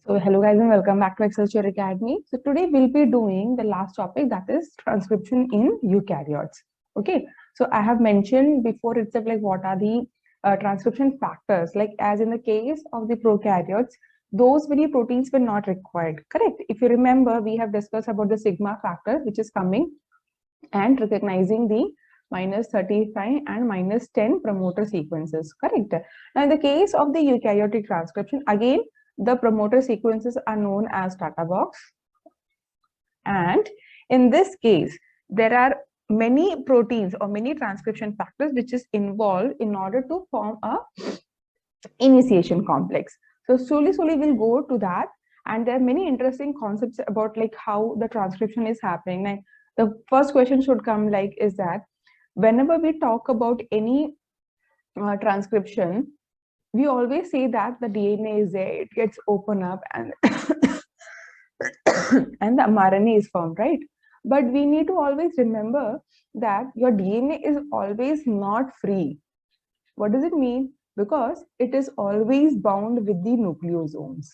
So hello guys and welcome back to Excel Academy. So today we'll be doing the last topic, that is transcription in eukaryotes. Okay, so I have mentioned before itself like what are the transcription factors, like as in the case of the prokaryotes, those many proteins were not required, correct? If you remember, we have discussed about the sigma factor which is coming and recognizing the -35 and -10 promoter sequences, correct? Now in the case of the eukaryotic transcription, again the promoter sequences are known as data box, and in this case there are many proteins or many transcription factors which is involved in order to form a initiation complex. So slowly we'll go to that, and there are many interesting concepts about like how the transcription is happening. Like the first question should come like is that whenever we talk about any transcription, we always say that the DNA is there, it gets opened up and and the mRNA is formed, right? But we need to always remember that your DNA is always not free. What does it mean? Because it is always bound with the nucleosomes.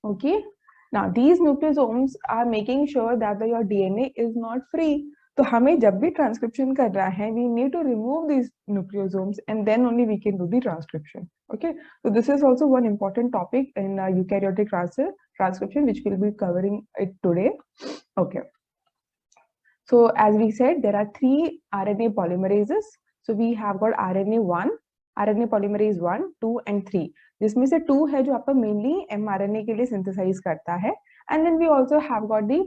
Okay, now these nucleosomes are making sure that your DNA is not free. तो हमें जब भी transcription कर रहा है, we need to remove these nucleosomes and then only we can do the transcription. Okay, so this is also one important topic in eukaryotic transcription which we'll be covering it today. Okay, so as we said, there are 3 RNA polymerases. So we have got RNA polymerase 1, 2 and 3. जिसमें से 2 है जो आपका mainly mRNA के लिए synthesize करता है, and then we also have got the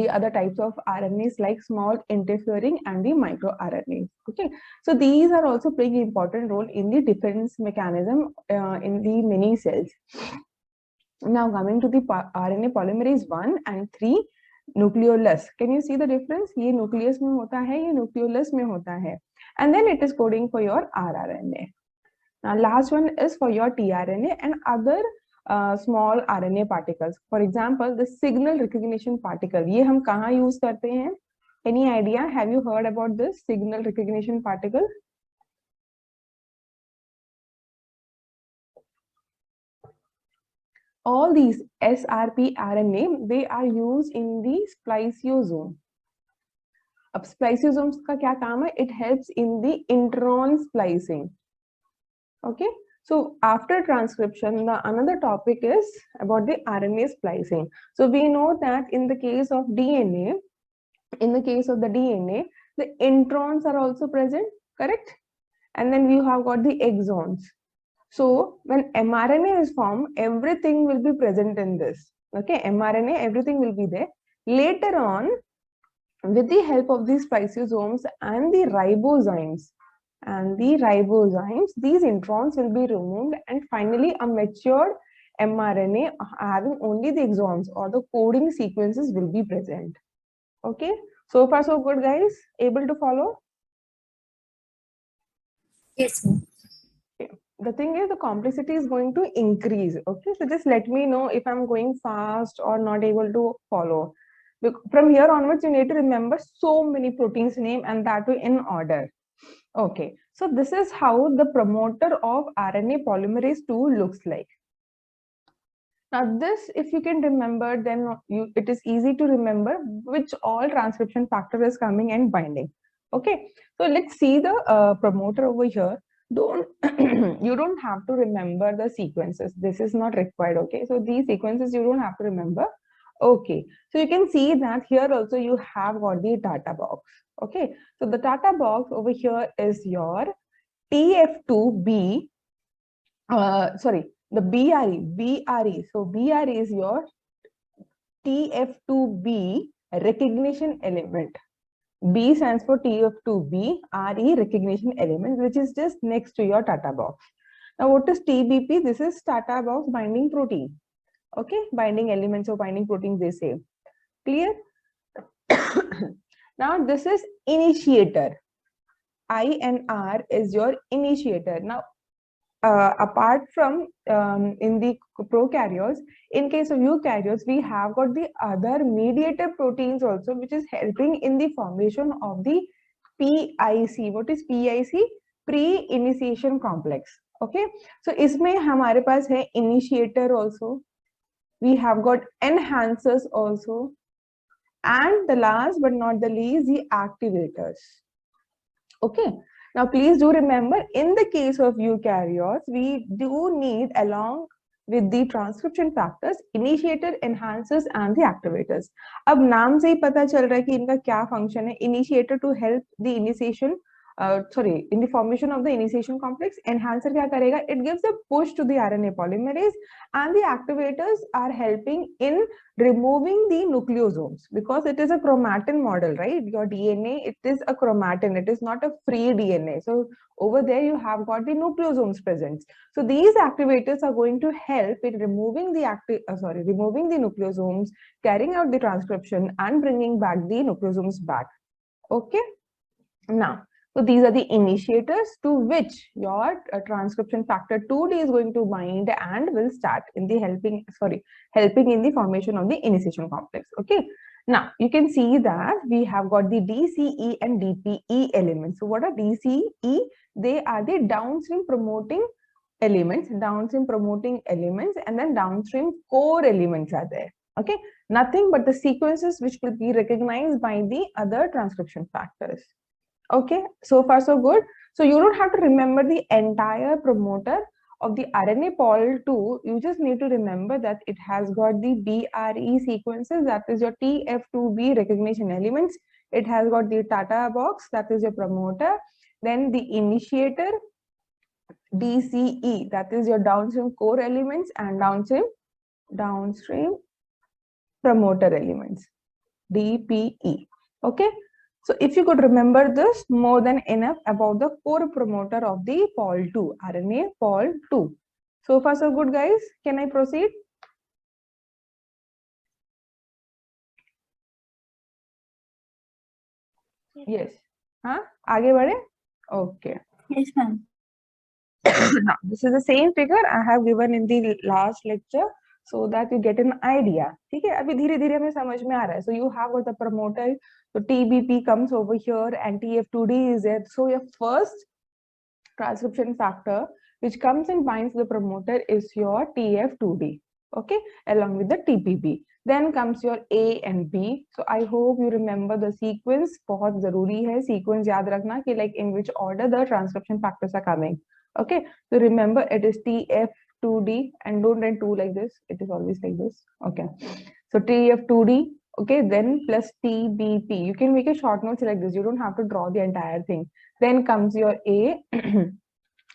other types of RNAs like small interfering and the microRNAs. Okay, so these are also playing an important role in the defense mechanism in the many cells. Now coming to the RNA polymerase 1 and 3 nucleolus, can you see the difference? ये nucleus में होता है, ये nucleolus में होता है, and then it is coding for your rRNA. Now last one is for your tRNA and other small RNA particles. For example, the signal recognition particle, ये हम कहाँ use करते हैं? Any idea? Have you heard about this signal recognition particle? All these SRP RNA, they are used in the spliceosome. अब spliceosomes का क्या काम है? It helps in the intron splicing. Okay, so after transcription, the another topic is about the RNA splicing. So we know that in the case of DNA, the introns are also present, correct? And then we have got the exons. So when mRNA is formed, everything will be present in this. Okay, mRNA, everything will be there. Later on, with the help of these spliceosomes and the ribozymes, these introns will be removed, and finally a matured mRNA having only the exons or the coding sequences will be present. Okay, so far so good, guys. Able to follow? Yes. Okay. The thing is, the complexity is going to increase. Okay, so just let me know if I'm going fast or not able to follow. From here onwards, you need to remember so many proteins name and that way in order. Okay, so this is how the promoter of RNA polymerase 2 looks like. Now this, if you can remember, then it is easy to remember which all transcription factor is coming and binding. Okay, so let's see the promoter over here. You don't have to remember the sequences. This is not required. Okay, so these sequences you don't have to remember. Okay, so you can see that here also you have got the data box. Okay, so the data box over here is your TF2B, the BRE. So BRE is your TF2B recognition element. B stands for TF2B, RE recognition element, which is just next to your data box. Now what is TBP? This is data box binding protein. Okay, binding elements or binding proteins, they say. Clear? Now this is initiator. I and R is your initiator. Now apart from in the prokaryotes, in case of eukaryotes, we have got the other mediator proteins also, which is helping in the formation of the PIC. What is PIC? Pre-initiation complex. Okay, so इसमें हमारे पास है initiator also, we have got enhancers also, and the last but not the least, the activators. Okay, now please do remember, in the case of eukaryotes, we do need, along with the transcription factors, initiator, enhancers and the activators. अब नाम से ही पता चल रहा है कि इनका क्या function है. Initiator to help the initiation, in the formation of the initiation complex. Enhancer क्या करेगा? It gives a push to the RNA polymerase, and the activators are helping in removing the nucleosomes, because it is a chromatin model, right? Your DNA, it is a chromatin, it is not a free DNA. So over there you have got the nucleosomes present. So these activators are going to help in removing the removing the nucleosomes, carrying out the transcription and bringing back the nucleosomes back. Okay, now, so these are the initiators to which your transcription factor 2D is going to bind and will start in the helping in the formation of the initiation complex. Okay. Now you can see that we have got the DCE and DPE elements. So what are DCE? They are the downstream promoting elements, and then downstream core elements are there. Okay. Nothing but the sequences which will be recognized by the other transcription factors. Okay, so far so good. So you don't have to remember the entire promoter of the RNA pol 2. You just need to remember that it has got the BRE sequences, that is your TF2B recognition elements. It has got the Tata box, that is your promoter. Then the initiator, DCE, that is your downstream core elements, and downstream promoter elements, DPE. Okay. So if you could remember this, more than enough about the core promoter of the pol2, RNA pol2. So far so good, guys. Can I proceed? Yes. Huh? आगे बढ़े? Okay. Yes, ma'am. Now, this is the same figure I have given in the last lecture, so that you get an idea. ठीक है? अभी धीरे-धीरे हमें समझ में आ रहा है. So you have got the promoter. So TBP comes over here and TF2D is there. So your first transcription factor which comes and binds the promoter is your TF2D. Okay, along with the TPP. Then comes your A and B. So I hope you remember the sequence. बहुत जरूरी है sequence याद रखना कि like in which order the transcription factors are coming. Okay, so remember it is TF2D, and don't write 2 like this. It is always like this. Okay, so TF2D. Okay, then plus TBP. You can make a short notes like this. You don't have to draw the entire thing. Then comes your A,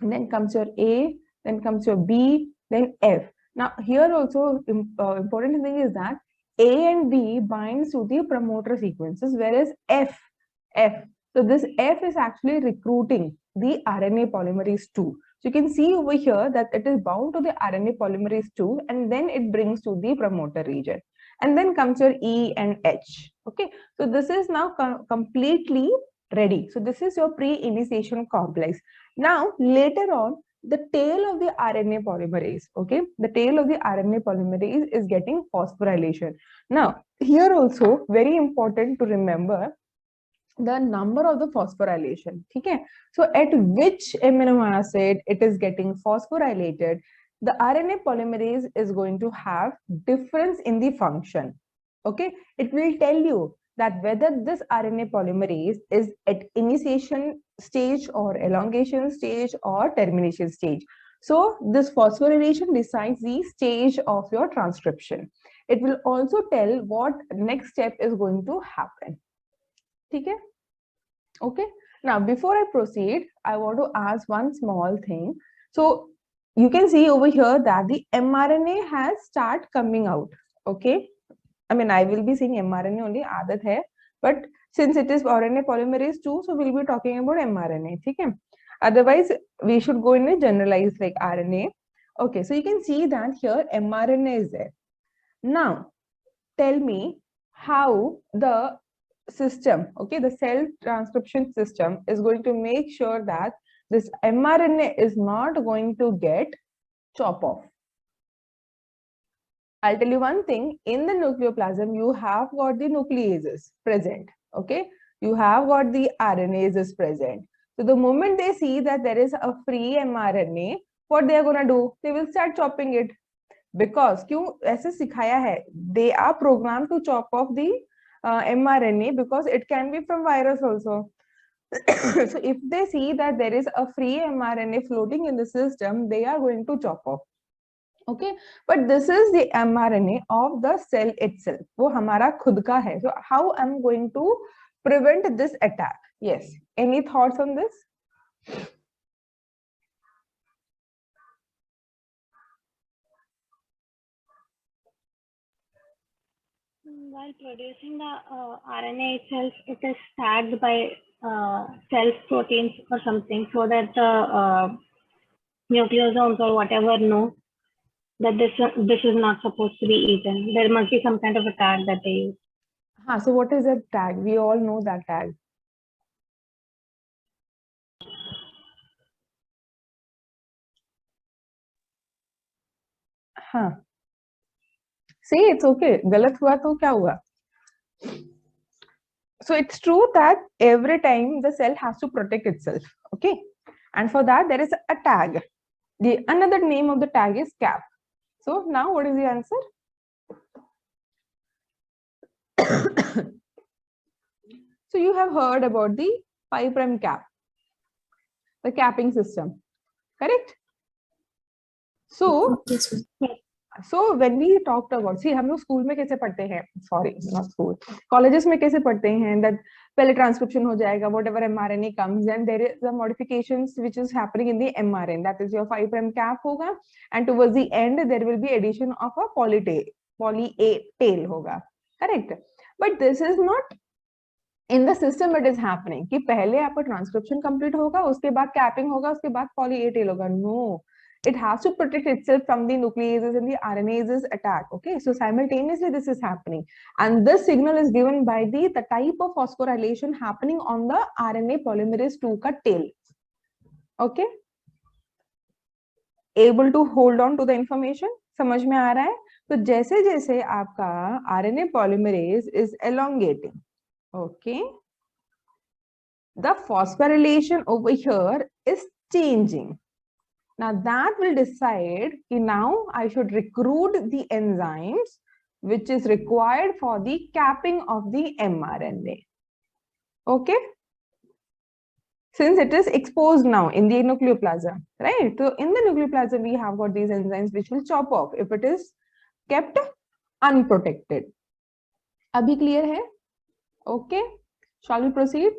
then comes your A, then comes your B, then F. Now here also important thing is that A and B binds to the promoter sequences, whereas F. So this F is actually recruiting the RNA polymerase 2. So you can see over here that it is bound to the RNA polymerase 2, and then it brings to the promoter region. And then comes your E and H. Okay, so this is now completely ready. So this is your pre-initiation complex. Now later on, the tail of the RNA polymerase, okay, the tail of the RNA polymerase is getting phosphorylation. Now here also very important to remember the number of the phosphorylation. Okay, so at which amino acid it is getting phosphorylated, the RNA polymerase is going to have difference in the function. Okay, it will tell you that whether this RNA polymerase is at initiation stage or elongation stage or termination stage. So this phosphorylation decides the stage of your transcription. It will also tell what next step is going to happen. Okay. Okay. Now, before I proceed, I want to ask one small thing. So you can see over here that the mRNA has start coming out. Okay. I mean, I will be saying mRNA only, aadat hai, but since it is RNA polymerase 2, so we'll be talking about mRNA. Okay. Otherwise, we should go in a generalized like RNA. Okay. So you can see that here mRNA is there. Now, tell me how the system, okay, the cell transcription system is going to make sure that this mRNA is not going to get chop off. I'll tell you one thing, in the nucleoplasm, you have got the nucleases present, okay? You have got the RNases present. So the moment they see that there is a free mRNA, what they are gonna do? They will start chopping it. Because क्यों ऐसे सिखाया है? They are programmed to chop off the mRNA because it can be from virus also. So if they see that there is a free mRNA floating in the system, they are going to chop off. Okay, but this is the mRNA of the cell itself. वो हमारा खुद का है. So how I'm going to prevent this attack? Yes. Any thoughts on this? While producing the RNA itself, it is tagged by self proteins or something, so that the nucleosomes or whatever know that this is not supposed to be eaten. There must be some kind of a tag that they use. So what is that tag? We all know that tag. See, it's okay. गलत हुआ तो क्या हुआ? So it's true that every time the cell has to protect itself. Okay, and for that there is a tag. The another name of the tag is cap. So now what is the answer? So you have heard about the 5' cap, the capping system, correct? So so when we talked about, see हम लोग school में कैसे पढ़ते हैं, sorry not school, colleges में कैसे पढ़ते हैं that पहले transcription हो जाएगा, whatever mRNA comes, and there is the modifications which is happening in the mRNA, that is your 5' cap होगा, and towards the end there will be addition of a poly A tail होगा, correct? But this is not in the system. It is happening कि पहले आपका transcription complete होगा, उसके बाद capping होगा, उसके बाद poly A tail होगा. No, it has to protect itself from the nucleases and the RNases attack. Okay, so simultaneously this is happening, and this signal is given by the type of phosphorylation happening on the RNA polymerase 2 का tail. Okay, able to hold on to the information? समझ में आ रहा है? तो जैसे जैसे आपका RNA polymerase is elongating, okay, the phosphorylation over here is changing. Now that will decide कि now I should recruit the enzymes which is required for the capping of the mRNA. Okay, since it is exposed now in the nucleoplasm, right? So in the nucleoplasm we have got these enzymes which will chop off if it is kept unprotected. Abhi clear hai? Okay, shall we proceed?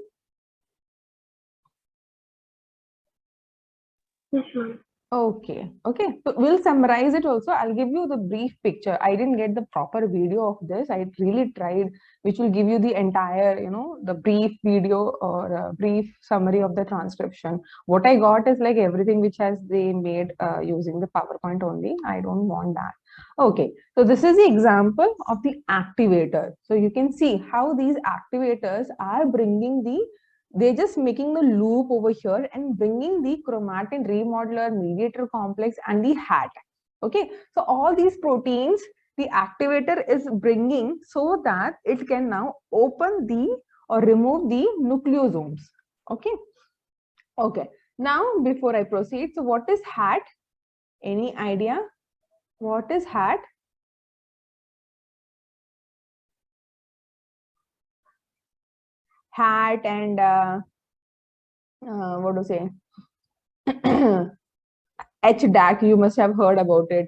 Yes, ma'am. Okay, so we'll summarize it also. I'll give you the brief picture. I didn't get the proper video of this. I really tried, which will give you the entire, the brief video or a brief summary of the transcription. What I got is like everything which has they made using the PowerPoint only. I don't want that. Okay, so this is the example of the activator. So you can see how these activators are bringing they're just making the loop over here and bringing the chromatin remodeler, mediator complex, and the hat. Okay, so all these proteins the activator is bringing so that it can now open or remove the nucleosomes. Okay, now before I proceed, so what is hat? Any idea what is hat? Hat and what to say HDAC, you must have heard about it.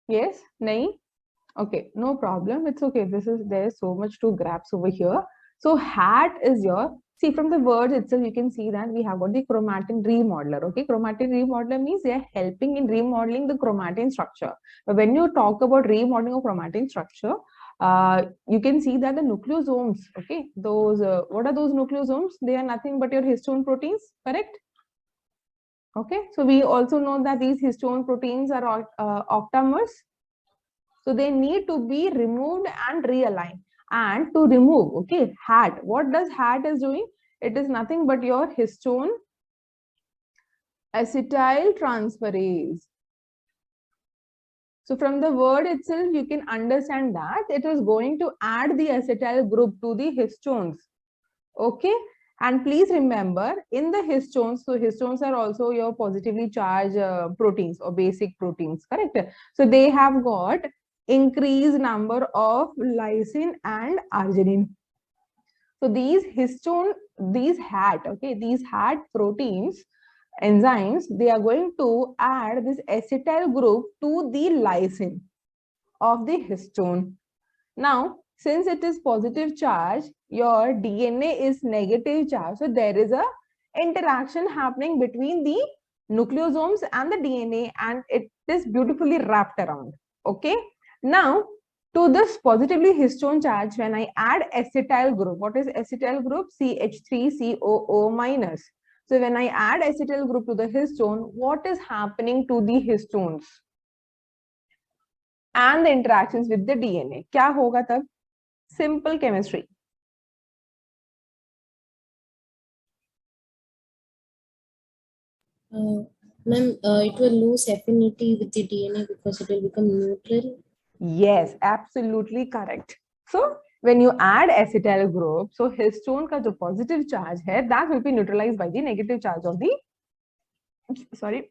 Yes? Nahi? Okay, no problem. It's okay. There's so much to grasp over here. So hat is your, see from the word itself, you can see that we have got the chromatin remodeler. Okay, chromatin remodeler means they are helping in remodeling the chromatin structure. But when you talk about remodeling of chromatin structure, you can see that the nucleosomes, okay, those, what are those nucleosomes? They are nothing but your histone proteins, correct? Okay, so we also know that these histone proteins are octamers. So they need to be removed and realigned. And to remove, okay, hat, what does hat is doing? It is nothing but your histone acetyl transferase. So from the word itself, you can understand that it is going to add the acetyl group to the histones. Okay, And please remember, in the histones, so histones are also your positively charged proteins or basic proteins, correct? So they have got increased number of lysine and arginine. So these histone, these hat proteins, enzymes, they are going to add this acetyl group to the lysine of the histone. Now, since it is positive charge, your DNA is negative charge. So there is a interaction happening between the nucleosomes and the DNA, and it is beautifully wrapped around. Okay. Now, to this positively histone charge, when I add acetyl group, what is acetyl group? CH3COO minus. So when I add acetyl group to the histone, what is happening to the histones and the interactions with the DNA? क्या होगा तब? Simple chemistry. Ma'am, it will lose affinity with the DNA because it will become neutral. Yes, absolutely correct. So when you add acetyl group, so histone का जो positive charge है, that will be neutralized by the negative charge of the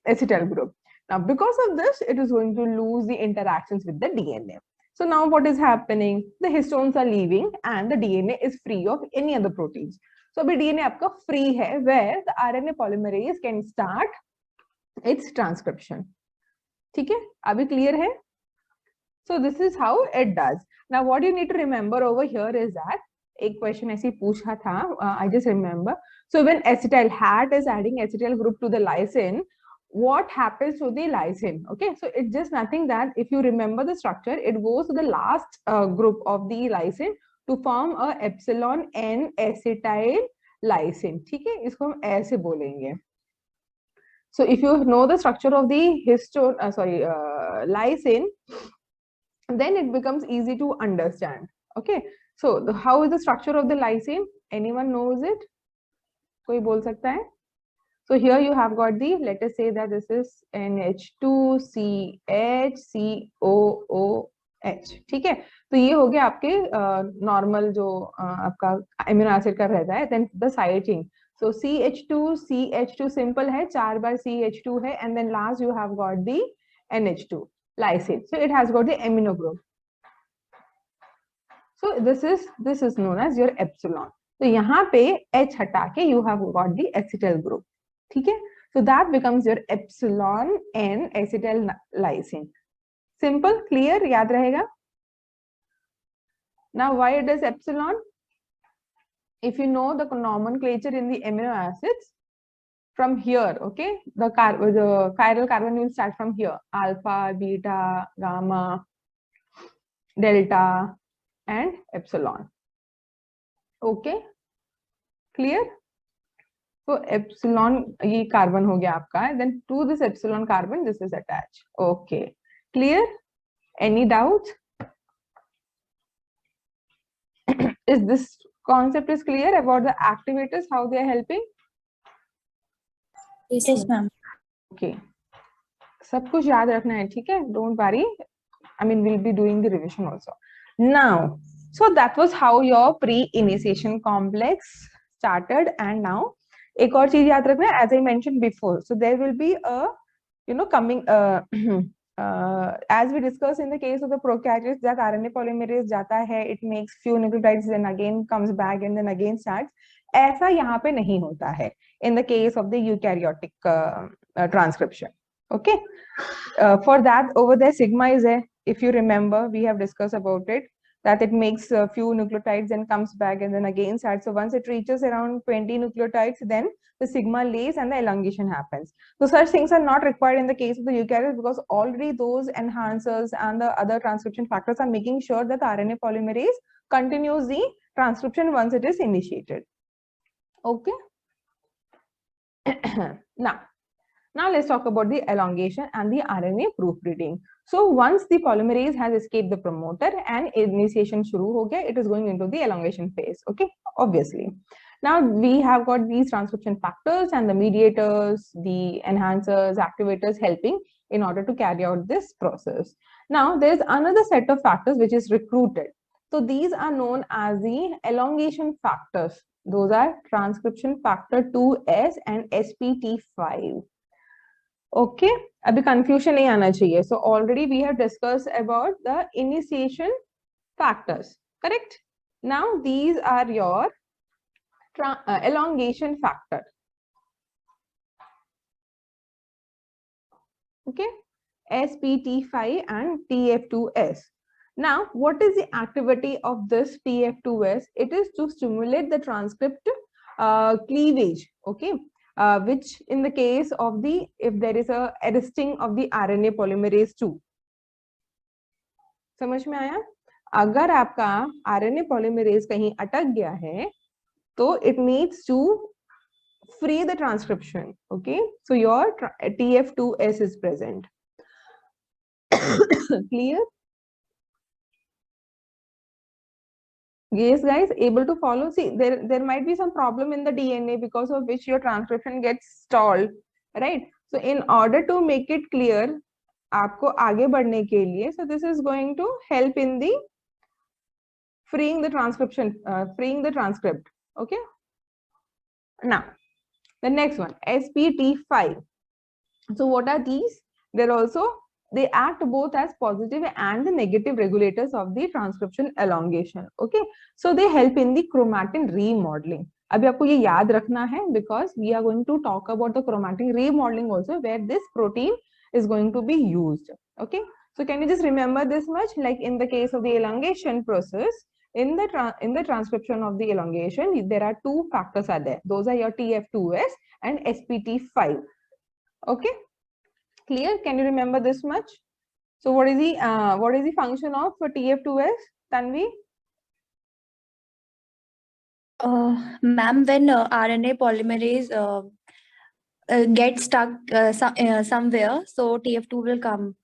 acetyl group. Now, because of this, it is going to lose the interactions with the DNA. So now what is happening? The histones are leaving and the DNA is free of any other proteins. So अभी DNA आपका free है, where the RNA polymerase can start its transcription. ठीक है? अभी clear है? So this is how it does. Now what you need to remember over here is that एक question ऐसी पूछा था, I just remember. So when acetyl hat is adding acetyl group to the lysine, what happens to the lysine? Okay, so it's just nothing that if you remember the structure, it goes to the last group of the lysine to form a epsilon N acetyl lysine. ठीक है, इसको हम ऐसे बोलेंगे. So if you know the structure of the lysine, then it becomes easy to understand. Okay, so how is the structure of the lysine? Anyone knows it? कोई बोल सकता है? So here you have got the, let us say that this is NH2CHCOOH. ठीक है, तो ये हो गया आपके नॉर्मल जो आपका अमीनो एसिड का रहता है. Then the side chain. So CH2 simple है, 4 बार CH2 है, and then last you have got the NH2 lysine. So it has got the amino group. So this is known as your epsilon. तो यहाँ पे H हटा के you have got the acetyl group. ठीक है, so that becomes your epsilon N acetyl lysine. Simple, clear, याद रहेगा. Now why it is epsilon? If you know the nomenclature in the amino acids, from here, okay, the chiral carbon will start from here: alpha, beta, gamma, delta, and epsilon. Okay, clear? So epsilon ये carbon हो गया आपका, then to this epsilon carbon this is attached. Okay, clear? Any doubts? Is this concept is clear about the activators, how they are helping? Yes, ma'am. Okay, सब कुछ याद रखना है, ठीक है? Don't worry. I mean, we'll be doing the revision also. Now, so that was how your pre-initiation complex started, and now एक और चीज याद रखना है, as I mentioned before. So there will be a, coming as we discussed in the case of the prokaryotes, that RNA polymerase जाता है, it makes few nucleotides, then again comes back and then again starts. ऐसा यहाँ पे नहीं होता है in the case of the eukaryotic transcription. Okay, for that over there sigma is there. If you remember, we have discussed about it, that it makes a few nucleotides and comes back and then again starts. So once it reaches around 20 nucleotides, then the sigma lays and the elongation happens. So such things are not required in the case of the eukaryotes, because already those enhancers and the other transcription factors are making sure that the RNA polymerase continues the transcription once it is initiated. Okay. Now let's talk about the elongation and the RNA proofreading. So once the polymerase has escaped the promoter and initiation shuru ho gaya, it is going into the elongation phase. Okay, obviously. Now we have got these transcription factors and the mediators, the enhancers, activators helping in order to carry out this process. Now there's another set of factors which is recruited. So these are known as the elongation factors. Those are transcription factor 2S and SPT5. Okay, abhi confusion nahi aana chahiye. So already we have discussed about the initiation factors, correct? Now these are your elongation factor. Okay, SPT5 and TF2S. Now, what is the activity of this TF2S? It is to stimulate the transcript cleavage, okay, which in the case of the, if there is a arresting of the RNA polymerase 2. समझ में आया? अगर आपका RNA polymerase कहीं अटक गया है, तो it needs to free the transcription, okay? So your TF2S is present. Clear? Yes, guys, able to follow? See, there might be some problem in the DNA because of which your transcription gets stalled, right? So in order to make it clear, आपको आगे बढ़ने के लिए, so this is going to help in the freeing the transcription, freeing the transcript, okay? Now, the next one, SPT5. So what are these? They're also, they act both as positive and the negative regulators of the transcription elongation. Okay, so they help in the chromatin remodeling. अभी आपको ये याद रखना है because we are going to talk about the chromatin remodeling also, where this protein is going to be used. Okay, so can you just remember this much? Like in the case of the elongation process, in the transcription of the elongation, there are two factors are there. Those are your TF2S and SPT5. Okay, clear? Can you remember this much? So what is the function of TF2S, Tanvi? Ma'am, when RNA polymerase gets stuck somewhere, so TF2 will come.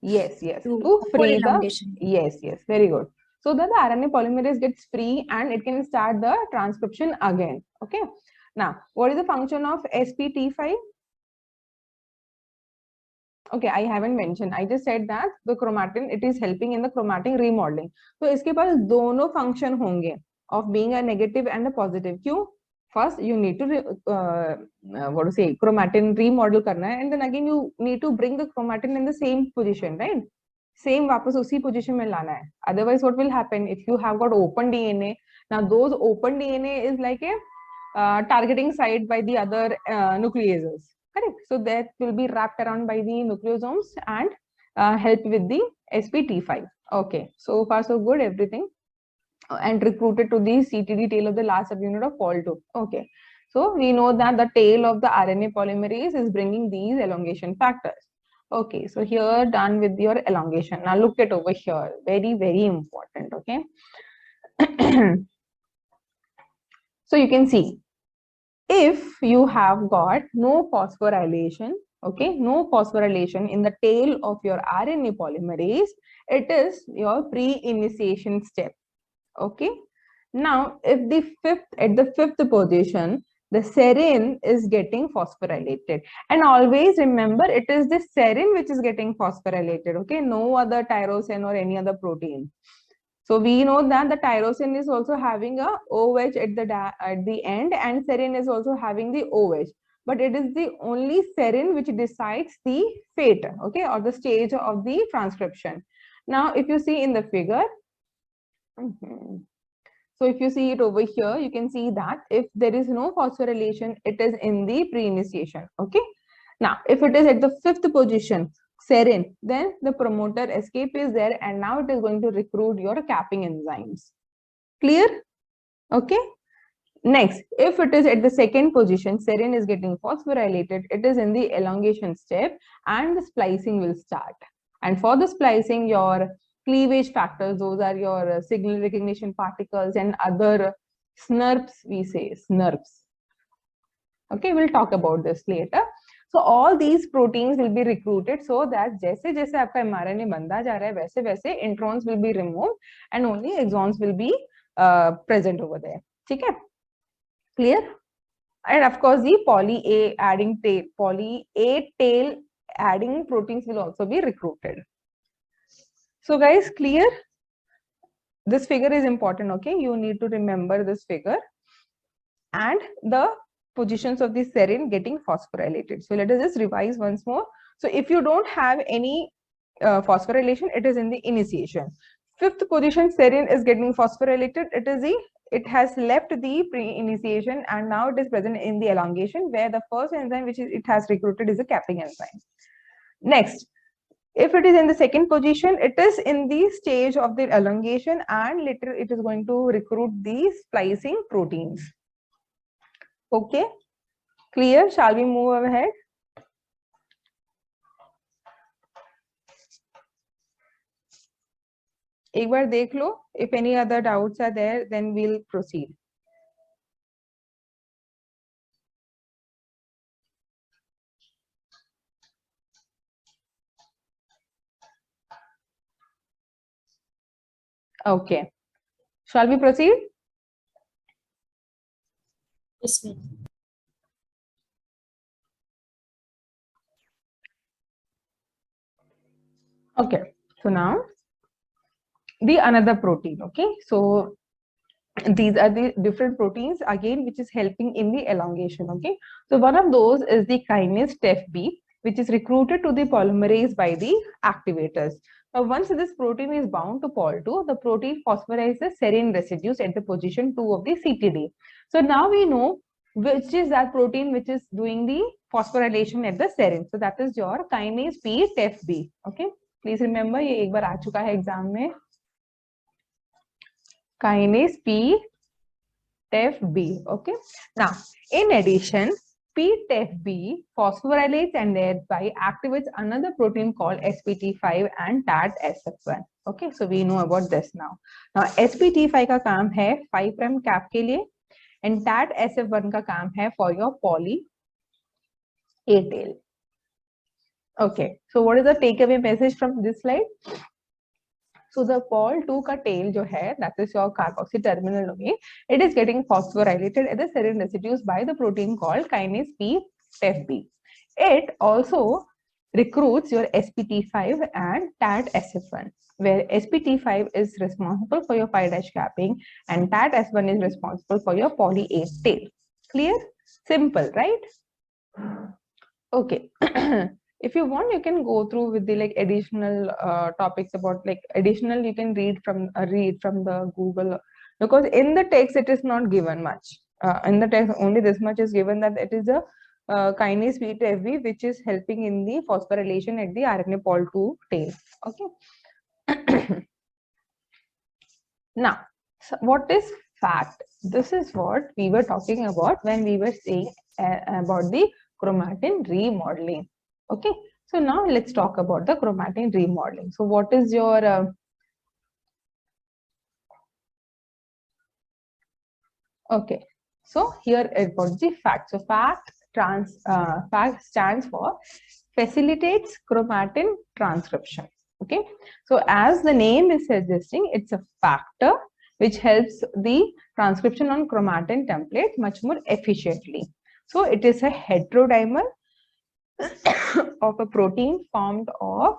Yes, to free elongation. Yes, very good. So that the RNA polymerase gets free and it can start the transcription again. Okay. Now, what is the function of SPT5? Okay, I haven't mentioned. I just said that the chromatin, it is helping in the chromatin remodeling. So इसके पास दोनों function होंगे of being a negative and a positive. क्यों? First, you need to what to say, chromatin remodel करना है, and then again you need to bring the chromatin in the same position, right? Same वापस उसी position में लाना है. Otherwise, what will happen if you have got open DNA? Now, those open DNA is like a targeting site by the other nucleases. Correct. So that will be wrapped around by the nucleosomes and help with the SPT5. Okay. So far so good, everything. And recruited to the CTD tail of the last subunit of Pol 2. Okay. So we know that the tail of the RNA polymerase is bringing these elongation factors. Okay. So here done with your elongation. Now look at over here. Very, very important. Okay. So you can see, if you have got no phosphorylation, okay, no phosphorylation in the tail of your RNA polymerase, it is your pre-initiation step. Okay. Now, if at the fifth position, the serine is getting phosphorylated, and always remember it is the serine which is getting phosphorylated. Okay, no other tyrosine or any other protein. So we know that the tyrosine is also having a OH at the end, and serine is also having the OH. But it is the only serine which decides the fate, okay, or the stage of the transcription. Now, if you see in the figure, so if you see it over here, you can see that if there is no phosphorylation, it is in the pre-initiation, okay. Now, if it is at the fifth position, serine, then the promoter escape is there, and now it is going to recruit your capping enzymes. Clear? Okay. Next, if it is at the second position, serine is getting phosphorylated, it is in the elongation step, and the splicing will start. And for the splicing, your cleavage factors, those are your signal recognition particles and other SNRPs, we say SNRPs. Okay, we'll talk about this later. So all these proteins will be recruited so that जैसे जैसे आपका mRNA बनता जा रहा है वैसे वैसे introns will be removed and only exons will be present over there. ठीक है? Clear? And of course the poly A tail adding proteins will also be recruited. So guys, clear? This figure is important. Okay, you need to remember this figure. and the positions of the serine getting phosphorylated. So let us just revise once more. So if you don't have any phosphorylation, it is in the initiation. Fifth position, serine is getting phosphorylated. It has left the pre-initiation and now it is present in the elongation, where the first enzyme which it has recruited is a capping enzyme. Next, if it is in the second position, it is in the stage of the elongation and later it is going to recruit the splicing proteins. Okay, clear? Shall we move ahead? एक बार देख लो. If any other doubts are there, then we'll proceed. Okay. Shall we proceed? Yes, ma'am. Okay. So now the another protein. Okay. So these are the different proteins again which is helping in the elongation. Okay. So one of those is the kinase TEFB, which is recruited to the polymerase by the activators. Now, once this protein is bound to Pol2, the protein phosphorizes serine residues at the position 2 of the CTD. So now we know which is that protein which is doing the phosphorylation at the serine. So that is your kinase P TEFB. Okay, please remember ये एक बार आ चुका है exam में. Kinase P TEFB. Okay. Now, in addition, PTEFB phosphorylates and thereby activates another protein called SPT5 and TAT-SF1. Okay, so we know about this now. Now, SPT5 का काम है 5' cap के लिए and TAT-SF1 का काम है for your poly A tail. Okay, so what is the takeaway message from this slide? So the Pol2 का tail जो है, that is your carboxy terminal domain, it is getting phosphorylated at the serine residues by the protein called kinase P-TEFB. It also recruits your SPT5 and TAT-SF1, where SPT5 is responsible for your 5' capping and TAT-SF1 is responsible for your poly A tail. Clear? Simple, right? Okay. If you want, you can go through with the like additional topics about like additional you can read from the Google, because in the text it is not given much. In the text only this much is given, that it is a kinase PTFB which is helping in the phosphorylation at the RNA Pol2 tail. Okay. Now, so what is FACT? This is what we were talking about when we were saying about the chromatin remodeling. Okay, so now let's talk about the chromatin remodeling. So what is your okay, so here about the FACT. So FACT stands for facilitates chromatin transcription. Okay, so as the name is suggesting, it's a factor which helps the transcription on chromatin template much more efficiently. So it is a heterodimer of a protein formed of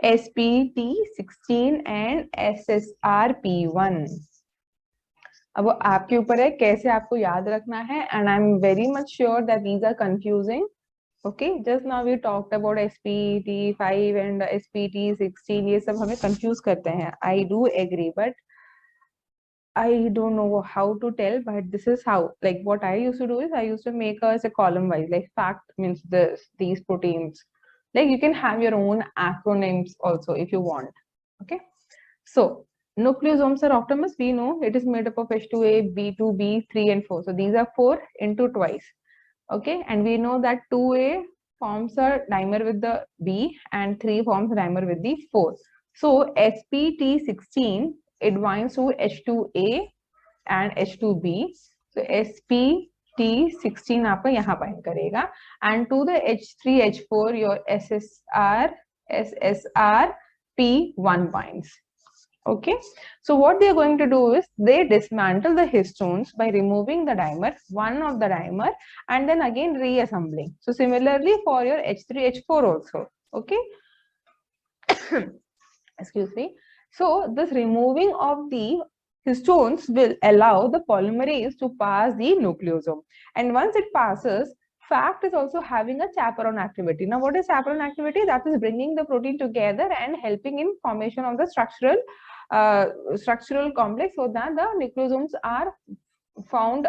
SPT16 and SSRP1. अब वो आपके ऊपर है कैसे आपको याद रखना है, and I'm very much sure that these are confusing. Okay, just now we talked about SPT5 and SPT16, ये सब हमें confuse करते हैं. I do agree, but I don't know how to tell, but this is how, like what I used to do is I used to make as a column wise, like FACT means these proteins. Like you can have your own acronyms also if you want. Okay, so nucleosomes are optimus. We know it is made up of H2A, B2, B3 and 4. So these are 4 into twice. Okay, and we know that 2A forms a dimer with the B and 3 forms a dimer with the 4. So SPT16 it binds to H2A and H2B. So SPT16 आपका यहाँ bind करेगा, and to the H3H4 your SSRP1 binds. Okay, so what they are going to do is they dismantle the histones by removing the dimer, one of the dimer, and then again reassembling. So similarly for your H3H4 also. Okay. Excuse me. So this removing of the histones will allow the polymerase to pass the nucleosome. And once it passes, FACT is also having a chaperone activity. Now, what is chaperone activity? That is bringing the protein together and helping in formation of the structural complex so that the nucleosomes are formed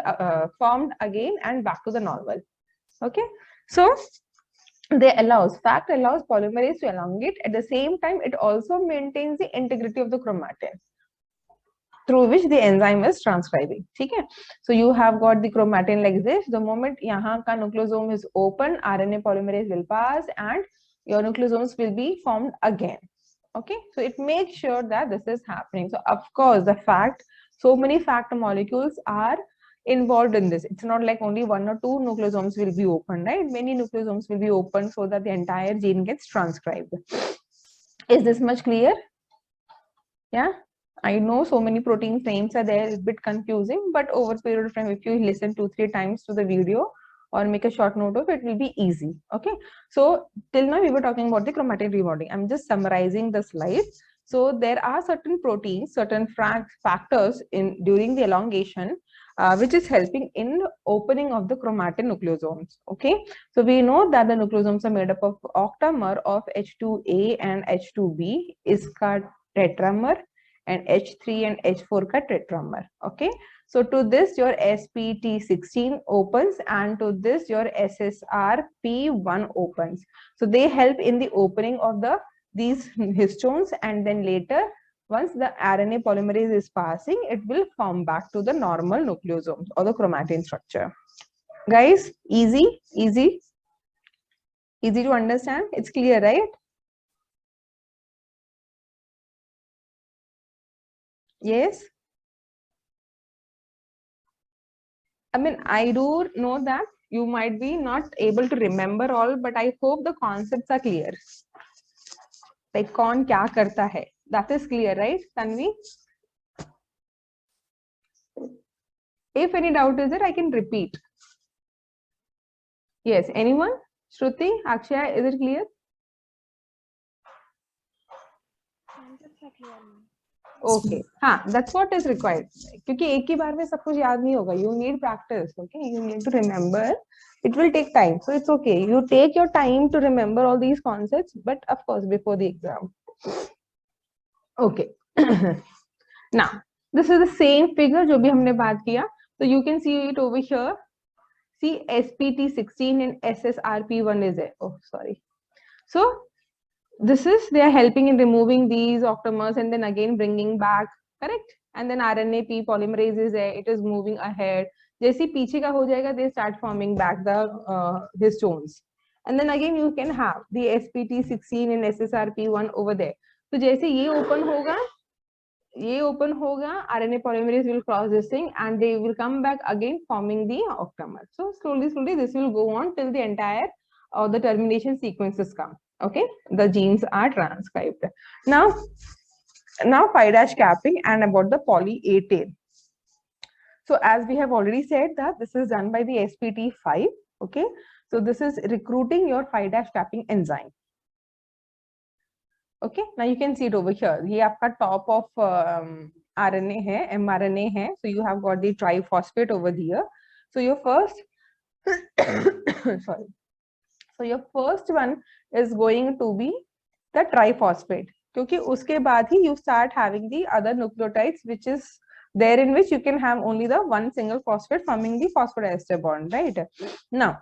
again and back to the normal. Okay, so FACT allows polymerase to elongate. At the same time, it also maintains the integrity of the chromatin through which the enzyme is transcribing. Okay, so you have got the chromatin like this. The moment yahan ka nucleosome is open, RNA polymerase will pass and your nucleosomes will be formed again. Okay, so it makes sure that this is happening. So of course, so many FACT molecules are involved in this. It's not like only 1 or 2 nucleosomes will be open, right? Many nucleosomes will be open so that the entire gene gets transcribed. Is this much clear? Yeah, I know so many protein names are there, it's a bit confusing, but over a period of time, if you listen 2-3 times to the video or make a short note of it, will be easy. Okay, so till now we were talking about the chromatin rebonding. I'm just summarizing the slide. So there are certain proteins, certain factors during the elongation, which is helping in opening of the chromatin nucleosomes. Okay, so we know that the nucleosomes are made up of octamer of H2A and H2B, iska tetramer, and H3 and H4 ka tetramer. Okay, so to this your spt16 opens, and to this your ssrp1 opens. So they help in the opening of these histones, and then later once the RNA polymerase is passing, it will form back to the normal nucleosomes or the chromatin structure. Guys, easy to understand? It's clear, right? Yes. I mean, I do know that you might be not able to remember all, but I hope the concepts are clear. Like, kaun kya karta hai? That is clear, right, Tanvi? If any doubt is there, I can repeat. Yes, anyone? Shruti, Akshaya, is it clear? Okay, हाँ, that's what is required. क्योंकि एक ही बार में सब कुछ याद नहीं होगा. You need practice. Okay, you need to remember. It will take time, so it's okay. You take your time to remember all these concepts, but of course before the exam. Okay. Now, this is the same figure जो भी हमने बात किया. So you can see it over here. See, SPT16 and SSRP1 is there. Oh, sorry. So this is, they are helping in removing these octamers and then again bringing back, correct? And then RNA-P polymerase is there, it is moving ahead. जैसे पीछे का हो जाएगा, they start forming back the histones. And then again you can have the SPT16 and SSRP1 over there. तो जैसे ये open होगा, RNA polymerase will cross this thing and they will come back again forming the octamer. So slowly this will go on till the entire the termination sequences come. Okay, the genes are transcribed. Now 5' capping and about the poly A tail. So as we have already said that this is done by the SPT5. Okay, so this is recruiting your 5' capping enzyme. Okay, now you can see it over here. ये आपका top of RNA है, mRNA है. So you have got the triphosphate over here. So your first, sorry. So your first one is going to be the triphosphate. क्योंकि उसके बाद ही you start having the other nucleotides, which is there in which you can have only the one single phosphate forming the phosphodiester bond, right? Now,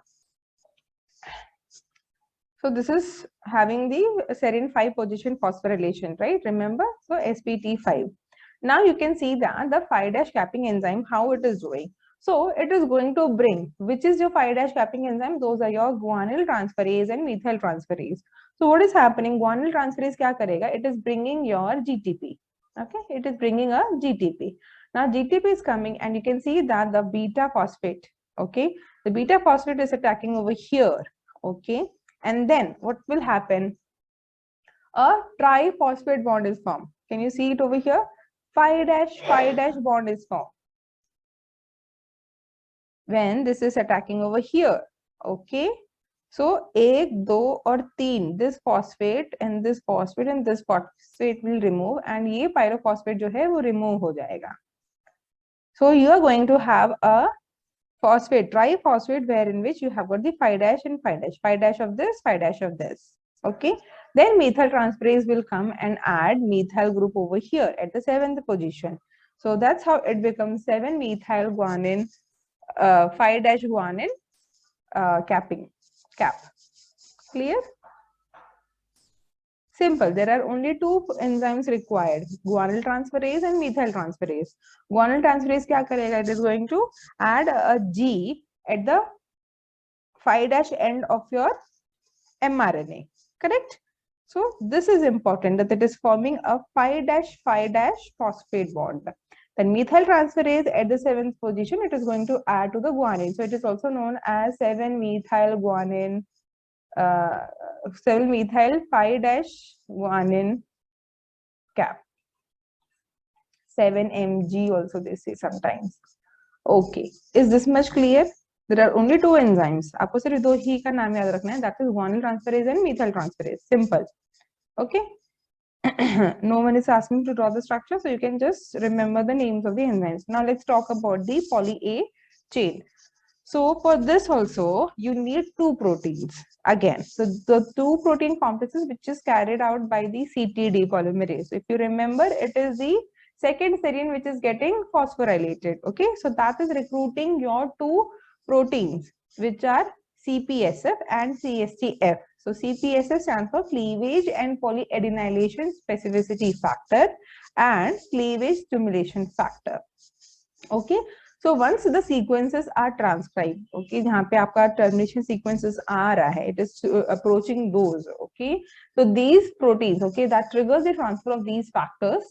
so this is having the serine 5 position phosphorylation, right? Remember, so SPT5. Now you can see that the 5' capping enzyme, how it is doing. So it is going to bring, which is your 5' capping enzyme? Those are your guanyl transferase and methyl transferase. So what is happening? Guanyl transferase kya karega? It is bringing your GTP. Okay, it is bringing a GTP. Now GTP is coming and you can see that the beta phosphate, okay, the beta phosphate is attacking over here. Okay, and then what will happen? A triphosphate bond is formed. Can you see it over here? 5' bond is formed when this is attacking over here. Okay, so 1, 2 और 3, this phosphate and this phosphate and this phosphate will remove and ये pyrophosphate जो है वो remove हो जाएगा. So you are going to have a phosphate, triphosphate, wherein which you have got the 5' and 5' of this, 5' of this. Okay. Then methyl transferase will come and add methyl group over here at the 7th position. So that's how it becomes 7-methyl guanine, 5' guanine cap. Clear? Simple. There are only two enzymes required: guanyl transferase and methyl transferase. Guanyl transferase क्या करेगा? It is going to add a G at the 5' end of your mRNA. Correct? So this is important, that it is forming a 5' phosphate bond. Then methyl transferase at the 7th position, it is going to add to the guanine. So it is also known as 7-methyl guanine. 7-methyl 5' guanine cap. 7-mg also they say sometimes. Okay, is this much clear? There are only two enzymes. आपको सिर्फ दो ही का नाम याद रखना है. That is guanyl transferase and methyl transferase. Simple. Okay. No one is asking to draw the structure, so you can just remember the names of the enzymes. Now let's talk about the poly A chain. So for this also, you need two proteins again. So the two protein complexes which is carried out by the CTD polymerase. If you remember, it is the second serine which is getting phosphorylated. Okay, so that is recruiting your two proteins which are CPSF and CSTF. So CPSF stands for cleavage and polyadenylation specificity factor and cleavage stimulation factor. Okay. So once the sequences are transcribed, okay, जहाँ पे आपका termination sequences आ रहा है, it is approaching those, okay. So these proteins, okay, that triggers the transfer of these factors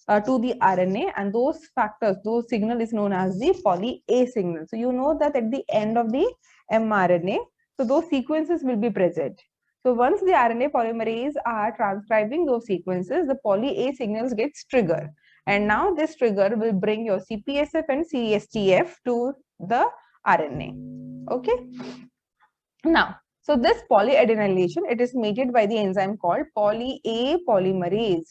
to the RNA, and those factors, those signal is known as the poly A signal. So you know that at the end of the mRNA, so those sequences will be present. So once the RNA polymerase are transcribing those sequences, the poly A signals gets triggered. And now this trigger will bring your CPSF and CSTF to the RNA. Okay. Now, so this polyadenylation, it is mediated by the enzyme called poly A polymerase.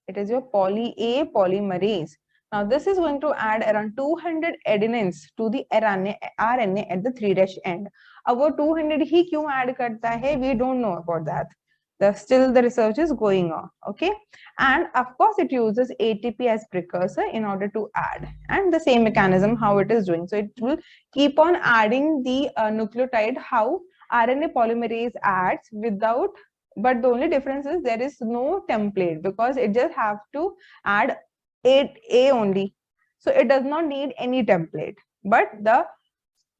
It is your poly A polymerase. Now, this is going to add around 200 adenines to the RNA at the 3' end. अब वो 200 ही क्यों add करता है? We don't know about that. Still the research is going on. Okay, and of course it uses ATP as precursor in order to add, and the same mechanism how it is doing. So it will keep on adding the nucleotide how RNA polymerase adds without, but the only difference is there is no template because it just have to add A only. So it does not need any template, but the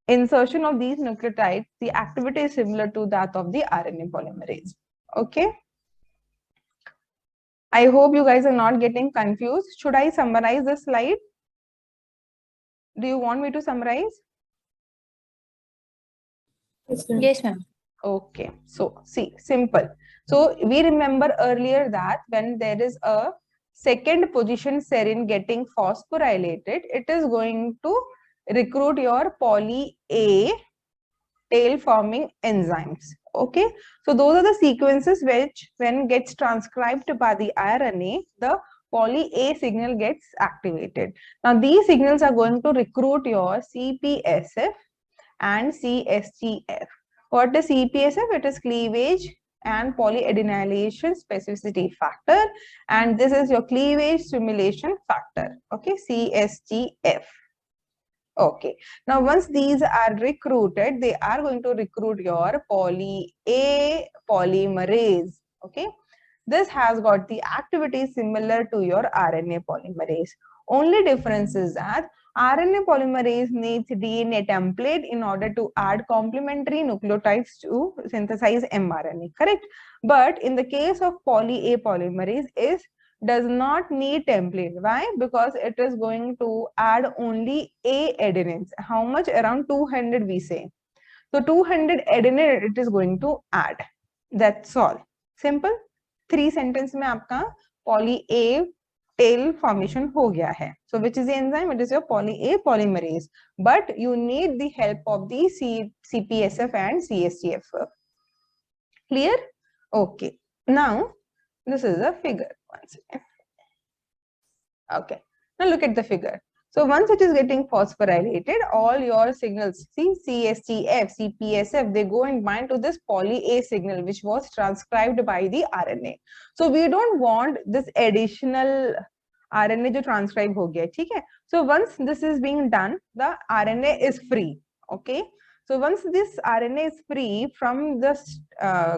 insertion of these nucleotides, the activity is similar to that of the RNA polymerase. Okay. I hope you guys are not getting confused. Should I summarize the slide? Do you want me to summarize? Yes, ma'am. Okay. So see, simple. So we remember earlier that when there is a second position serine getting phosphorylated, it is going to recruit your poly A tail forming enzymes. Okay, so those are the sequences which when gets transcribed by the RNA, the poly A signal gets activated. Now these signals are going to recruit your CPSF and CSTF. What is CPSF? It is cleavage and polyadenylation specificity factor, and this is your cleavage stimulation factor. Okay, CSTF. Okay, now once these are recruited, they are going to recruit your poly A polymerase. Okay, this has got the activity similar to your RNA polymerase. Only difference is that RNA polymerase needs DNA template in order to add complementary nucleotides to synthesize mRNA, correct? But in the case of poly A polymerase does not need template. Why? Because it is going to add only A adenines. How much? Around 200 we say. So 200 adenine it is going to add. That's all. Simple. 3 sentences में आपका poly A tail formation हो गया है. So which is the enzyme? It is your poly A polymerase. But you need the help of the CPSF and CSTF. Clear? Okay. Now this is a figure. Once again. Okay. Now look at the figure. So once it is getting phosphorylated, all your signals, see CSTF, CPSF, they go and bind to this poly A signal, which was transcribed by the RNA. So we don't want this additional RNA जो transcribe हो गया, ठीक है? So once this is being done, the RNA is free. Okay. So once this RNA is free from this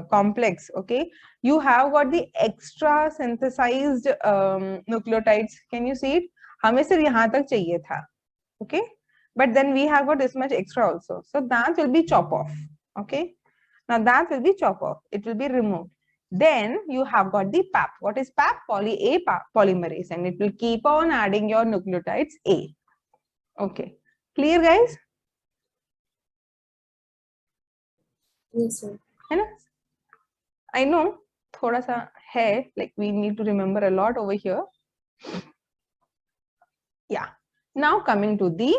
complex, okay, you have got the extra synthesized nucleotides. Can you see it? हमें सिर्फ यहाँ तक चाहिए था, okay, but then we have got this much extra also, so that will be chop off. Okay, now that will be chop off, it will be removed. Then you have got the PAP. What is PAP? Poly A polymerase, and it will keep on adding your nucleotides A. Okay, clear guys? Yes, sir. है ना? I know थोड़ा सा है, like we need to remember a lot over here. Yeah. Now coming to the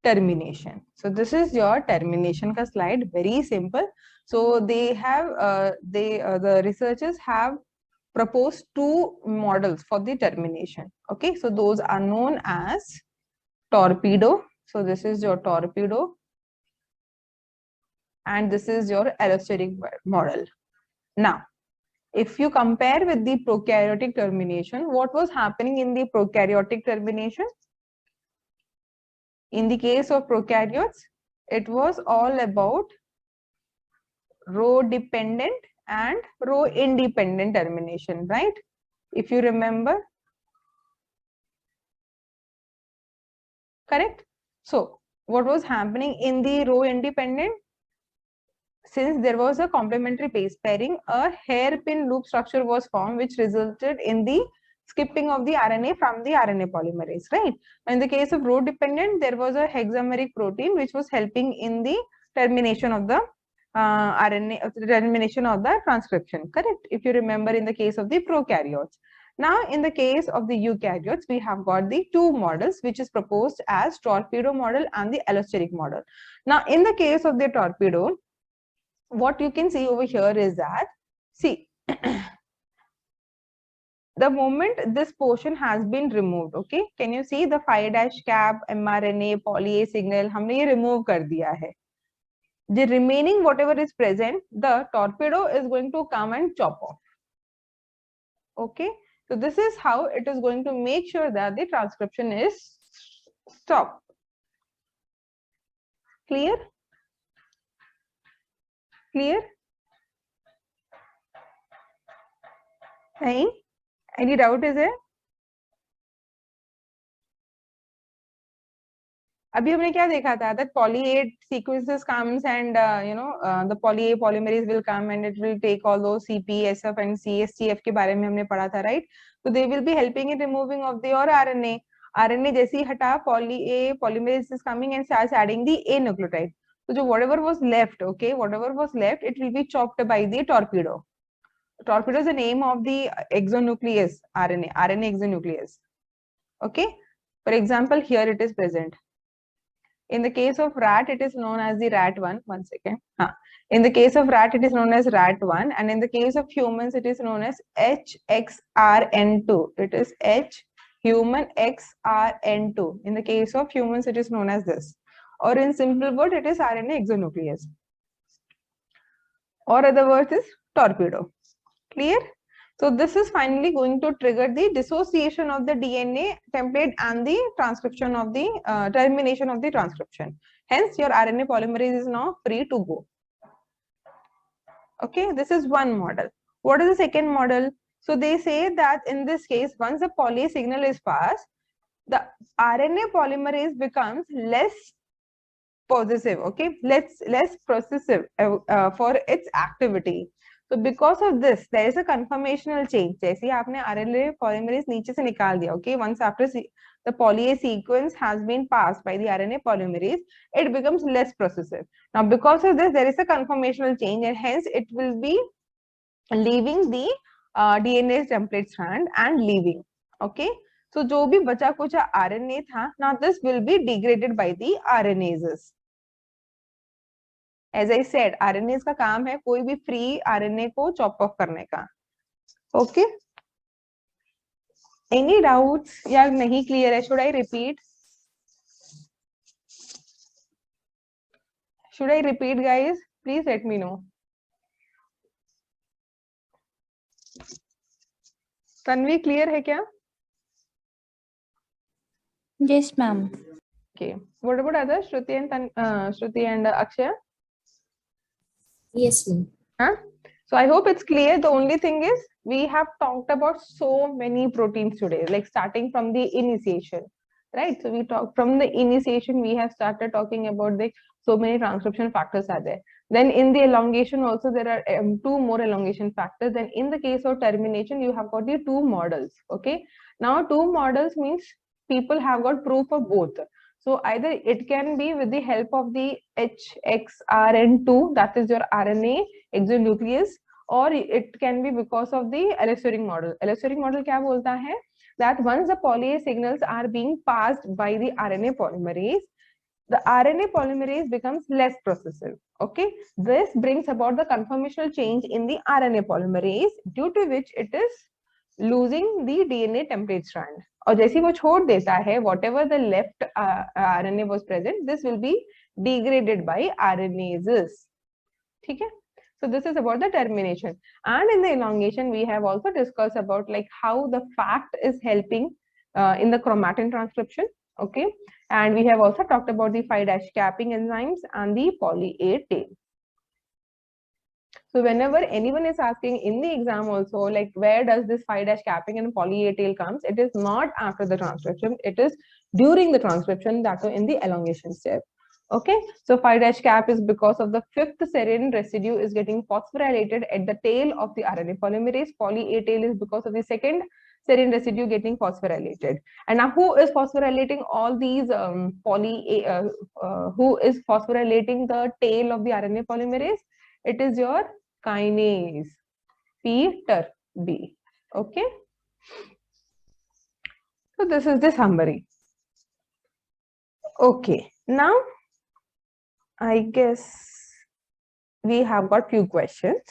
termination. So this is your termination ka slide. Very simple. So they have the researchers have proposed two models for the termination. Okay, so those are known as torpedo. So this is your torpedo, and this is your allosteric model. Now, if you compare with the prokaryotic termination, what was happening in the prokaryotic termination? In the case of prokaryotes, it was all about row dependent and row independent termination, right? If you remember, correct? So what was happening in the row independent? Since there was a complementary base pairing, a hairpin loop structure was formed, which resulted in the skipping of the RNA from the RNA polymerase, right? In the case of row dependent, there was a hexameric protein which was helping in the termination of the RNA, termination of the transcription, correct? If you remember, in the case of the prokaryotes. Now, in the case of the eukaryotes, we have got the two models, which is proposed as torpedo model and the allosteric model. Now, in the case of the torpedo, what you can see over here is that, see, the moment this portion has been removed, okay, can you see the 5' cap, mRNA, poly A signal, हमने ये remove कर दिया है. The remaining whatever is present, the torpedo is going to come and chop off. Okay, so this is how it is going to make sure that the transcription is stopped. Clear? Clear? Any doubt is there? अभी हमने क्या देखा था, that poly A sequences comes and the poly A polymerase will come and it will take all those CPSF and CSTF के बारे में हमने पढ़ा था, right? So they will be helping in removing of the और RNA. RNA जैसे ही हटा, poly A polymerase is coming and starts adding the A nucleotide. So जो whatever was left, okay, whatever was left, it will be chopped by the torpedo. Torpedo is the name of the exonuclease, RNA exonuclease. Okay, for example, here it is present. In the case of rat, it is known as the rat1. One second. In the case of rat, it is known as rat1, and in the case of humans, it is known as HXRN2. It is H human XRN2. In the case of humans, it is known as this. Or in simple word, it is RNA exonuclease. Or other words is torpedo. Clear? So this is finally going to trigger the dissociation of the DNA template and the transcription of the termination of the transcription. Hence, your RNA polymerase is now free to go. Okay, this is one model. What is the second model? So they say that in this case, once the poly signal is passed, the RNA polymerase becomes less possessive, okay, less possessive for its activity. So because of this, there is a conformational change. जैसे आपने RNA polymerase नीचे से निकाल दिया, okay, once after the poly A sequence has been passed by the RNA polymerase, it becomes less possessive. Now, because of this, there is a conformational change, and hence it will be leaving the DNA template strand and leaving. Okay, so जो भी बचा कुचा RNA था, now this will be degraded by the RNases. As I said, RNAs का काम है कोई भी free RNA को chop off करने का. Okay? Any doubts? या नहीं clear है? Should I repeat? Should I repeat, guys? Please let me know. Tanvi clear है क्या? Yes, ma'am. Okay. What about others? Shruti and Akshay? Yes, ma'am. Huh? So I hope it's clear. The only thing is we have talked about so many proteins today, like starting from the initiation, right? So we talked from the initiation, we have started talking about the so many transcription factors are there. Then in the elongation also there are two more elongation factors. Then in the case of termination, you have got the two models. Okay. Now two models means people have got proof of both. So either it can be with the help of the HXRN2, that is your RNA exonuclease, or it can be because of the allosteric model. Allosteric model क्या बोलता है? That once the poly A signals are being passed by the RNA polymerase, the RNA polymerase becomes less processive. Okay, this brings about the conformational change in the RNA polymerase, due to which it is losing the DNA template strand. और जैसे वो छोड़ देता है, whatever the left RNA was present, this will be degraded by RNases. ठीक है? So this is about the termination. And in the elongation, we have also discussed about like how the FACT is helping in the chromatin transcription. Okay, and we have also talked about the 5' capping enzymes and the poly A tail. So whenever anyone is asking in the exam also, like where does this 5' capping and poly A tail comes, it is not after the transcription, it is during the transcription, that is in the elongation step. Okay, so 5' cap is because of the 5th serine residue is getting phosphorylated at the tail of the RNA polymerase. Poly A tail is because of the 2nd serine residue getting phosphorylated. And now who is phosphorylating all these who is phosphorylating the tail of the RNA polymerase? It is your kinase, Peter B. Okay, so this is the summary. Okay, now I guess we have got few questions.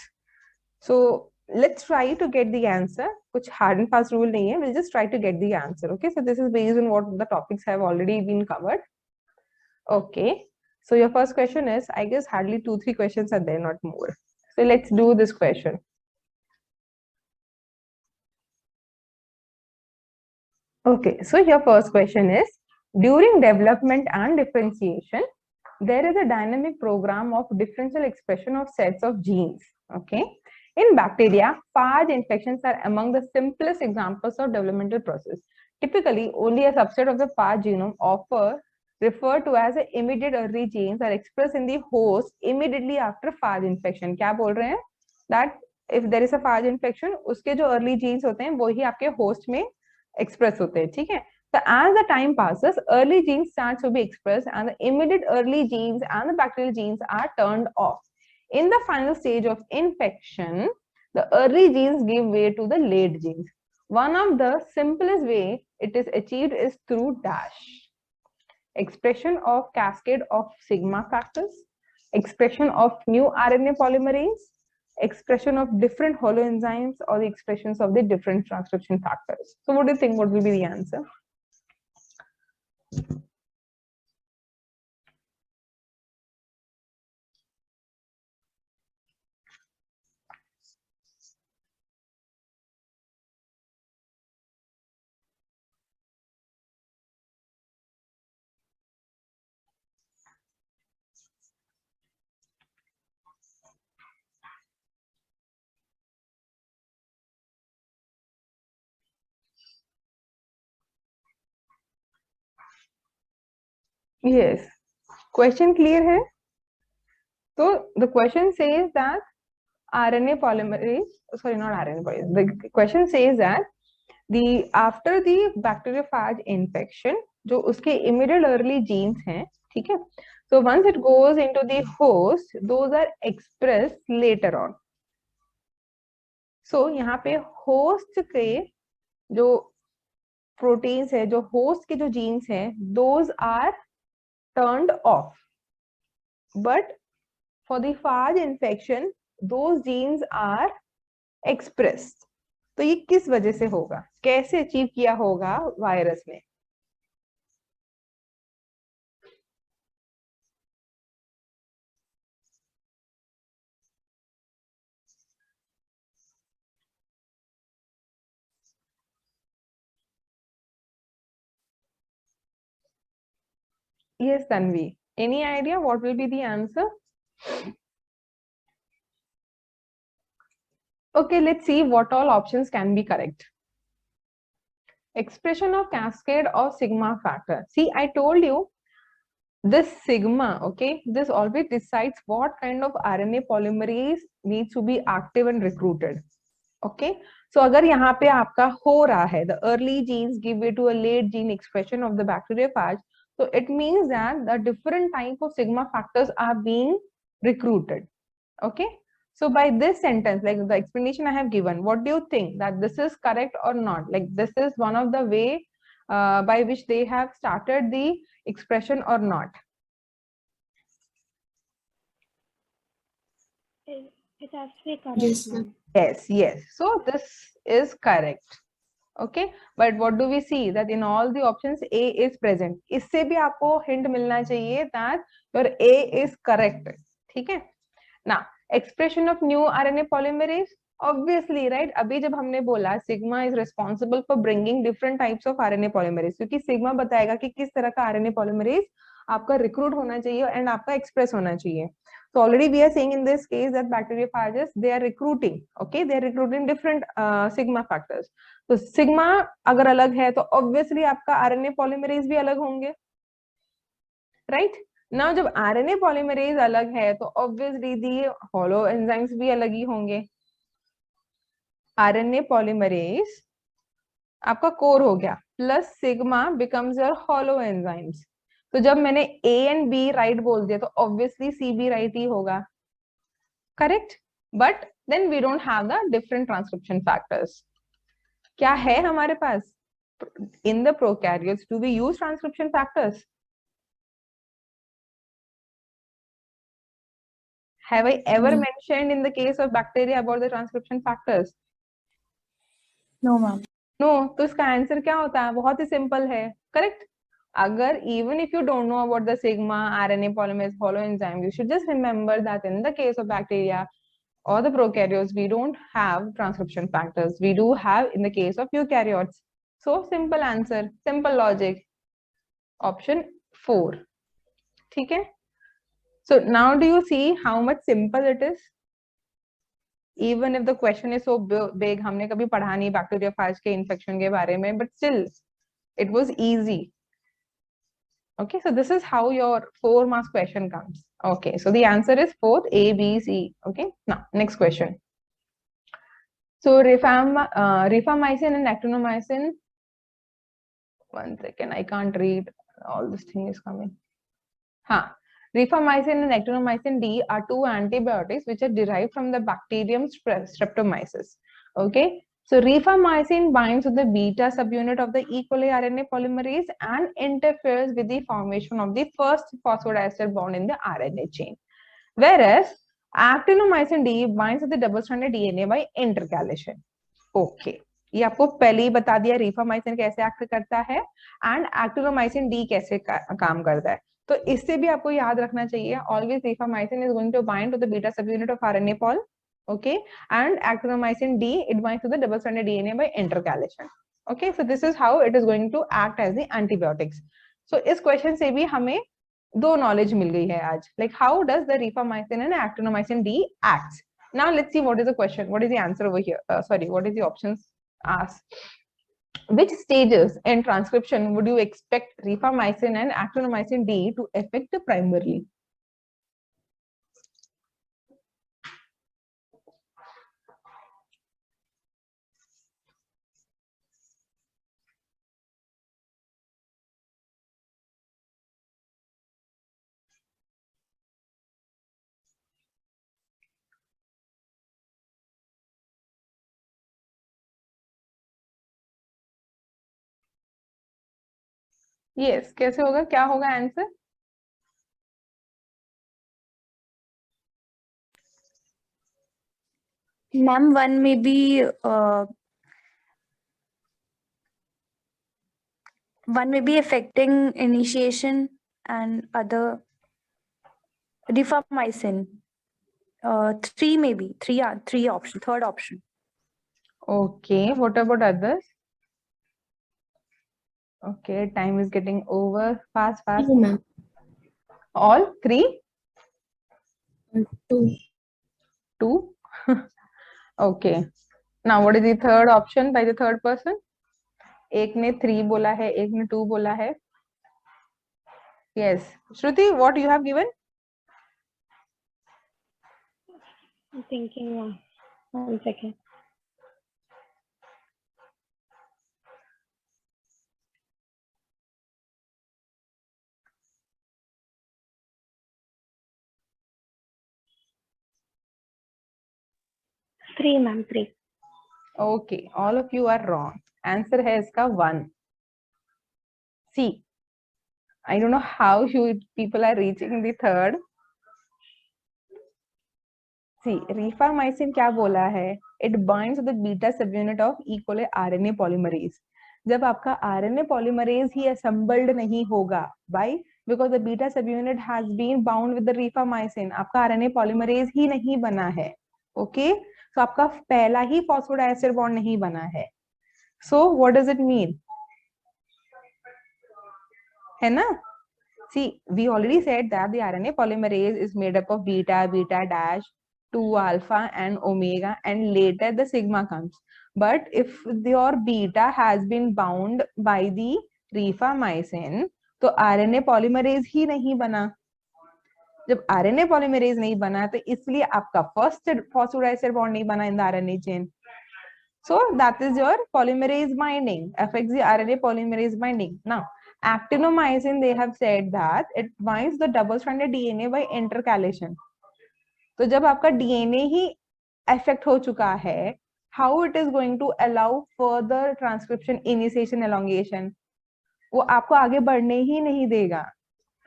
So let's try to get the answer. Kuch hard and fast rule nahi hai. We'll just try to get the answer. Okay, so this is based on what the topics have already been covered. Okay, so your first question is, I guess hardly 2-3 questions are there, not more. So let's do this question. Okay, so your first question is, during development and differentiation, there is a dynamic program of differential expression of sets of genes. Okay, in bacteria, phage infections are among the simplest examples of developmental process. Typically, only a subset of the phage genome referred to as immediate early genes are expressed in the host immediately after phage infection. क्या बोल रहे हैं? That if there is a phage infection, उसके जो early genes होते हैं वो ही आपके host में express होते हैं, ठीक है? So as the time passes, early genes start to be expressed and the immediate early genes and the bacterial genes are turned off. In the final stage of infection, the early genes give way to the late genes. One of the simplest way it is achieved is through dash. Expression of cascade of sigma factors, expression of new RNA polymerase, expression of different holoenzymes, or the expressions of the different transcription factors. So what do you think, what will be the answer? Yes, question clear hai? So the question says that RNA polymerase, sorry, not RNA polymerase. The question says that after the bacteriophage infection, जो उसके immediate early genes हैं, ठीक है? So once it goes into the host, those are expressed later on. So यहाँ पे host के जो proteins है, जो host के जो genes हैं, those are turned off. But for the phage infection, those genes are expressed. तो ये किस वजह से होगा? कैसे अचीव किया होगा वायरस ने? Yes, Tanvi. Any idea what will be the answer? Okay, let's see what all options can be correct. Expression of cascade of sigma factor. See, I told you this sigma, okay, this always decides what kind of RNA polymerase needs to be active and recruited. Okay, so अगर यहाँ पे आपका हो रहा है the early genes give way to a late gene expression of the bacteriophage, so it means that the different type of sigma factors are being recruited. Okay, so by this sentence, like the explanation I have given, what do you think that this is correct or not? Like this is one of the way by which they have started the expression or not? It has to be correct. Yes, ma'am. Yes, yes. So this is correct. Okay, but what do we see that in all the options A is present. इससे भी आपको hint मिलना चाहिए that your A is correct. ठीक है? Now, expression of new RNA polymerase. Obviously, right? अभी जब हमने बोला sigma is responsible for bringing different types of RNA polymerase, क्योंकि sigma बताएगा कि किस तरह का RNA polymerase आपका recruit होना चाहिए and आपका express होना चाहिए. So already we are saying in this case that bacteriophages, they are recruiting, okay, they are recruiting different sigma factors. तो sigma अगर अलग है तो obviously आपका RNA polymerase भी अलग होंगे, right? Now जब RNA polymerase अलग है तो obviously the hollow enzymes भी अलग ही होंगे. RNA polymerase आपका core हो गया plus sigma becomes your hollow enzymes. तो जब मैंने A and B right बोल दिया तो obviously C भी right ही होगा, correct? But then we don't have the different transcription factors. क्या है हमारे पास? In the prokaryotes, do we use transcription factors? Have I ever No. mentioned in the case of bacteria about the transcription factors? No, ma'am. No. तो इसका answer क्या होता है? बहुत ही simple है, करेक्ट? अगर even if you don't know about the sigma, RNA polymerase, hollow enzyme, you should just remember that in the case of bacteria or the prokaryotes, we don't have transcription factors. We do have in the case of eukaryotes. So simple answer, simple logic. Option 4. ठीक है? So now do you see how much simple it is? Even if the question is so big, हमने कभी पढ़ा नहीं bacteriophage के infection के बारे में, but still it was easy. Okay, so this is how your 4 marks question comes. Okay, so the answer is 4th, A, B, C. Okay, now next question. So rifamycin and actinomycin. One second, I can't read. All this thing is coming. Rifamycin and actinomycin D are two antibiotics which are derived from the bacterium Streptomyces. Okay, so rifamycin binds to the beta subunit of the E. coli RNA polymerase and interferes with the formation of the first phosphodiester bond in the RNA chain. Whereas actinomycin D binds to the double-stranded DNA by intercalation. Okay, ये आपको पहले ही बता दिया rifamycin कैसे act करता है and actinomycin D कैसे काम करता है. तो इससे भी आपको याद रखना चाहिए always rifamycin is going to bind to the beta subunit of RNA pol, okay, and actinomycin D it binds to the double stranded DNA by intercalation. Okay, so this is how it is going to act as the antibiotics. So इस question से भी हमें दो knowledge मिल गई है आज, like how does the rifamycin and actinomycin D acts. Now let's see what is the question, what is the answer over here. Sorry, what is the options asked? Which stages in transcription would you expect rifamycin and actinomycin D to affect primarily? Yes, कैसे होगा, क्या होगा answer? Ma'am, one may be affecting initiation and other rifamycin. Three maybe, three option, third option. Okay, what about others? Okay, time is getting over fast. No, ma'am. All three? Two. Two? Okay. Now what is the third option by the third person? एक ने 3 बोला है, एक ने 2 बोला है. Yes. Shruti, what you have given? I'm thinking 1 second. Three, ma'am, 3. Okay, all of you are wrong. Answer है इसका 1. See, I don't know how you people are reaching the third. See, rifamycin क्या बोला है? It binds to the beta subunit of E. coli RNA polymerase. जब आपका RNA polymerase ही assembled नहीं होगा, why? Because the beta subunit has been bound with the rifamycin. आपका RNA polymerase ही नहीं बना है, okay? So आपका पहला ही phosphodiester bond नहीं बना है. So what does it mean? है ना? See, we already said that the RNA polymerase is made up of beta, beta dash, 2 alpha and omega, and later the sigma comes. But if your beta has been bound by the rifamycin, तो RNA polymerase ही नहीं बना. जब RNA polymerase नहीं बना तो इसलिए आपका first phosphodiester bond नहीं बना in the RNA chain. So that is your polymerase binding, affects the RNA polymerase binding. Now, actinomycin, they have said that it binds the double-stranded DNA by intercalation. तो जब आपका DNA ही affect हो चुका है, how it is going to allow further transcription, initiation, elongation? वो आपको आगे बढ़ने ही नहीं देगा,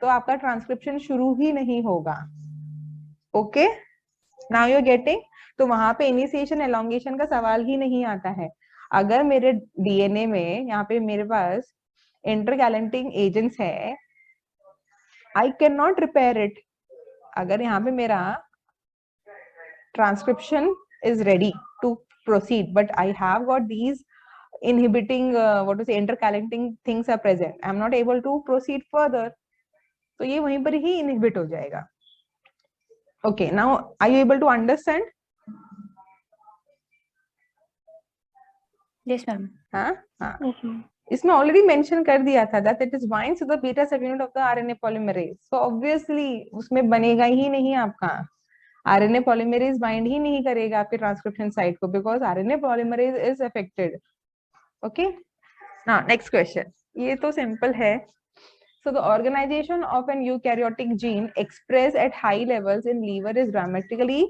तो आपका ट्रांसक्रिप्शन शुरू ही नहीं होगा. Okay, now you are getting. तो वहां पे इनिशिएशन एलोंगेशन का सवाल ही नहीं आता है. अगर मेरे डीएनए में यहाँ पे मेरे पास इंटरगैलेक्टिक एजेंट्स है, I can not repair it. अगर यहाँ पे मेरा transcription is ready to proceed, but I have got these inhibiting what to say intercalating things are present, I am not able to proceed further. तो ये वहीं पर ही inhibit हो जाएगा. Okay, now are you able to understand? Yes, ma'am. हाँ हाँ. Yes, ma'am. इसमें already mention कर दिया था that it is binds to the beta subunit of the RNA polymerase. So obviously उसमें बनेगा ही नहीं आपका. RNA polymerase bind ही नहीं करेगा आपके ट्रांसक्रिप्शन साइट को, because RNA polymerase is affected. Okay. Now next question. ये तो सिंपल है. So the organization of an eukaryotic gene expressed at high levels in liver is dramatically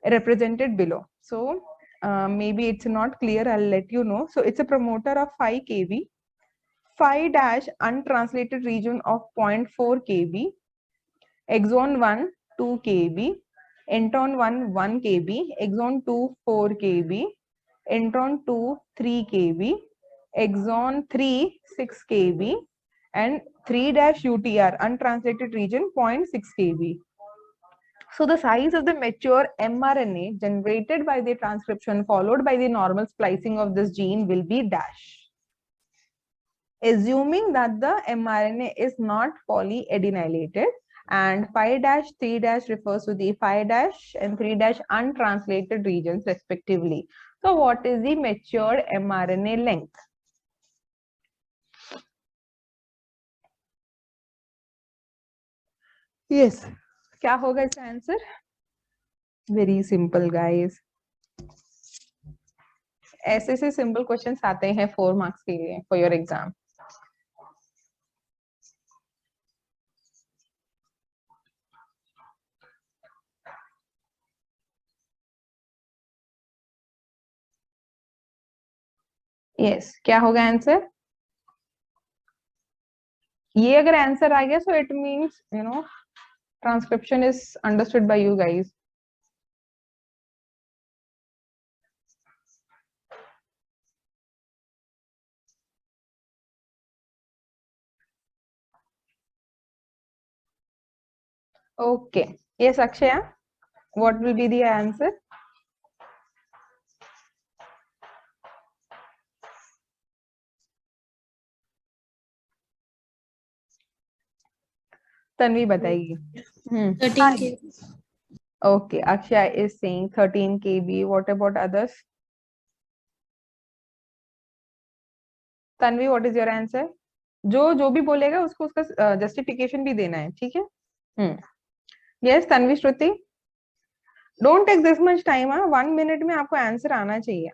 represented below. So maybe it's not clear, I'll let you know. So it's a promoter of 5 kb, 5 dash untranslated region of 0.4 kb, exon 1 2 kb, intron 1 1 kb, exon 2 4 kb, intron 2 3 kb, exon 3 6 kb, and 3 dash UTR untranslated region 0.6 kb. So the size of the mature mRNA generated by the transcription followed by the normal splicing of this gene will be dash. Assuming that the mRNA is not polyadenylated, and 5 dash 3 dash refers to the 5 dash and 3 dash untranslated regions respectively. So what is the mature mRNA length? Yes. क्या होगा इसका answer? Very simple guys. ऐसे से simple questions आते हैं 4 marks के लिए for your exam. Yes, क्या होगा आंसर? ये अगर आंसर आ गया so it means you know transcription is understood by you guys. Okay. Yes, Akshaya, what will be the answer? Tanvi बताएगी. 13 kb. Okay, Akshay is saying 13 kb. What about others? Tanvi, what is your answer? जो भी बोलेगा उसको उसका justification भी देना है, ठीक है? Yes, Tanvi, Shruti. Don't take this much time. 1 minute में आपको answer आना चाहिए.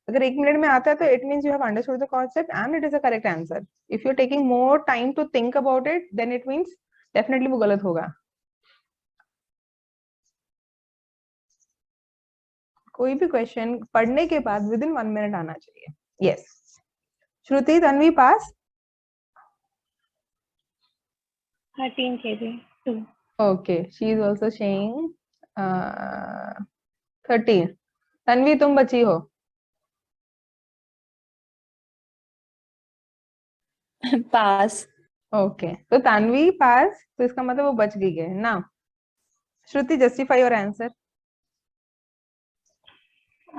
अगर 1 minute में आता है तो it means you have understood the concept and it is a correct answer. If you're taking more time to think about it, then it means definitely वो गलत होगा. कोई भी क्वेश्चन पढ़ने के बाद within 1 minute आना चाहिए. Yes. Shruti, Tanvi, pass. 13 kb. 2. Okay, she is also saying 13. Tanvi, तुम बची हो. Pass. Okay, तो Tanvi pass. तो इसका मतलब वो बच गई है. Now, Shruti, justify your answer.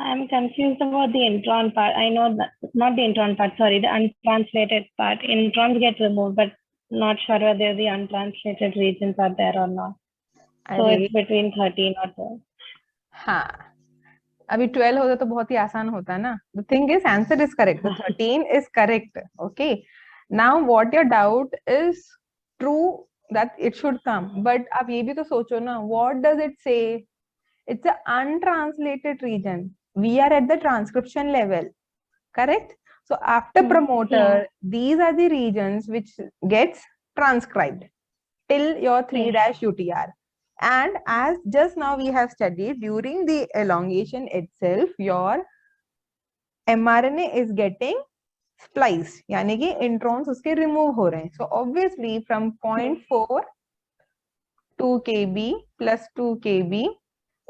I'm confused about the intron part. I know that, not the intron part, sorry, the untranslated part. Introns get removed, but not sure whether the untranslated regions are there or not. So it's between 13 or 12. हाँ, अभी 12 होता तो बहुत ही आसान होता ना. The thing is, answer is correct. The 13 is correct. Okay. Now, what your doubt is true that it should come. But आप ये भी तो सोचो ना. What does it say? It's an untranslated region. We are at the transcription level. Correct? So after promoter, these are the regions which gets transcribed till your 3-UTR. And as just now we have studied, during the elongation itself, your mRNA is getting spliced. यानी कि introns उसके remove हो रहे हैं. So obviously from 0.4 2 kb plus 2 kb,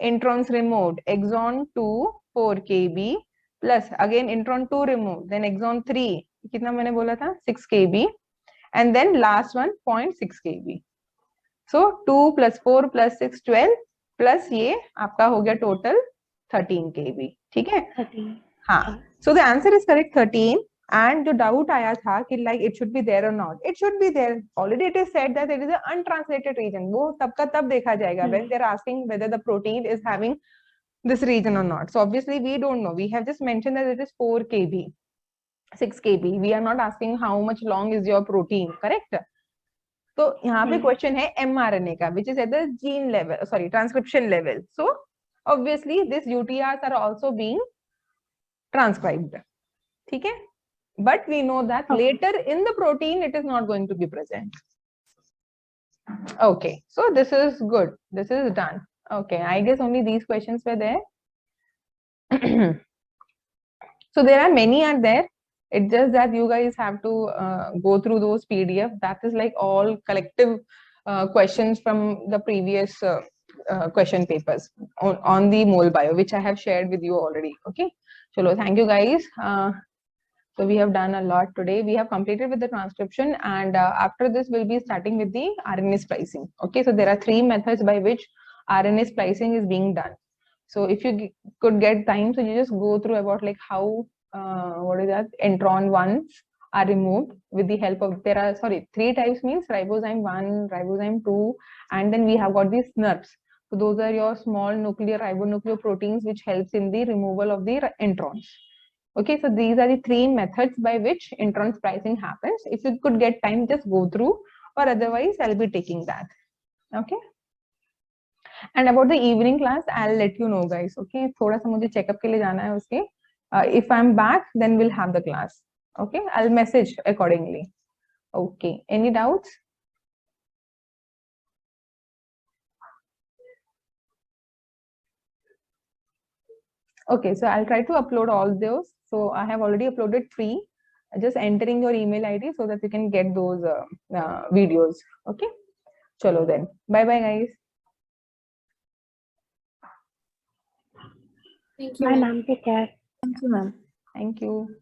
introns removed. Exon 2 4 kb plus again intron 2 removed. Then exon 3 कितना मैंने बोला था 6 kb and then last one 0.6 kb. So 2 plus 4 plus 6 12 plus ये आपका हो गया total 13 kb. ठीक है? 13. हाँ. So the answer is correct 13. And जो doubt आया था कि like it should be there or not, it should be there. Already it is said that it is an untranslated region. वो तब का तब देखा जाएगा when they are asking whether the protein is having this region or not. So obviously we don't know. We have just mentioned that it is 4 kb, 6 kb. We are not asking how much long is your protein, correct? तो यहाँ पे question है mRNA का, which is at the gene level, sorry, transcription level. So obviously this UTRs are also being transcribed. ठीक है? But we know that later in the protein it is not going to be present. Okay, so this is good. This is done. Okay, I guess only these questions were there. So there are many are there. It's just that you guys have to go through those PDF. That is like all collective questions from the previous question papers on the mole bio, which I have shared with you already. Okay, chalo, thank you guys. So we have done a lot today. We have completed with the transcription, and after this we'll be starting with the RNA splicing. Okay, so there are 3 methods by which RNA splicing is being done. So if you could get time, so you just go through about like how what is that intron 1s are removed with the help of, there are 3 types, means ribozyme 1, ribozyme 2, and then we have got these SNRPs. So those are your small nuclear ribonucleoproteins which helps in the removal of the introns. Okay, so these are the 3 methods by which intron splicing happens. If you could get time, just go through, or otherwise I'll be taking that. Okay. And about the evening class, I'll let you know, guys. Okay, थोड़ा सा मुझे checkup के लिए जाना है उसके. If I'm back, then we'll have the class. Okay, I'll message accordingly. Okay, any doubts? Okay, so I'll try to upload all those. So I have already uploaded 3. Just entering your email ID so that you can get those videos. Okay, chalo then. Bye bye, guys. Thank you. Bye, ma'am. Take care. Thank you, ma'am. Thank you.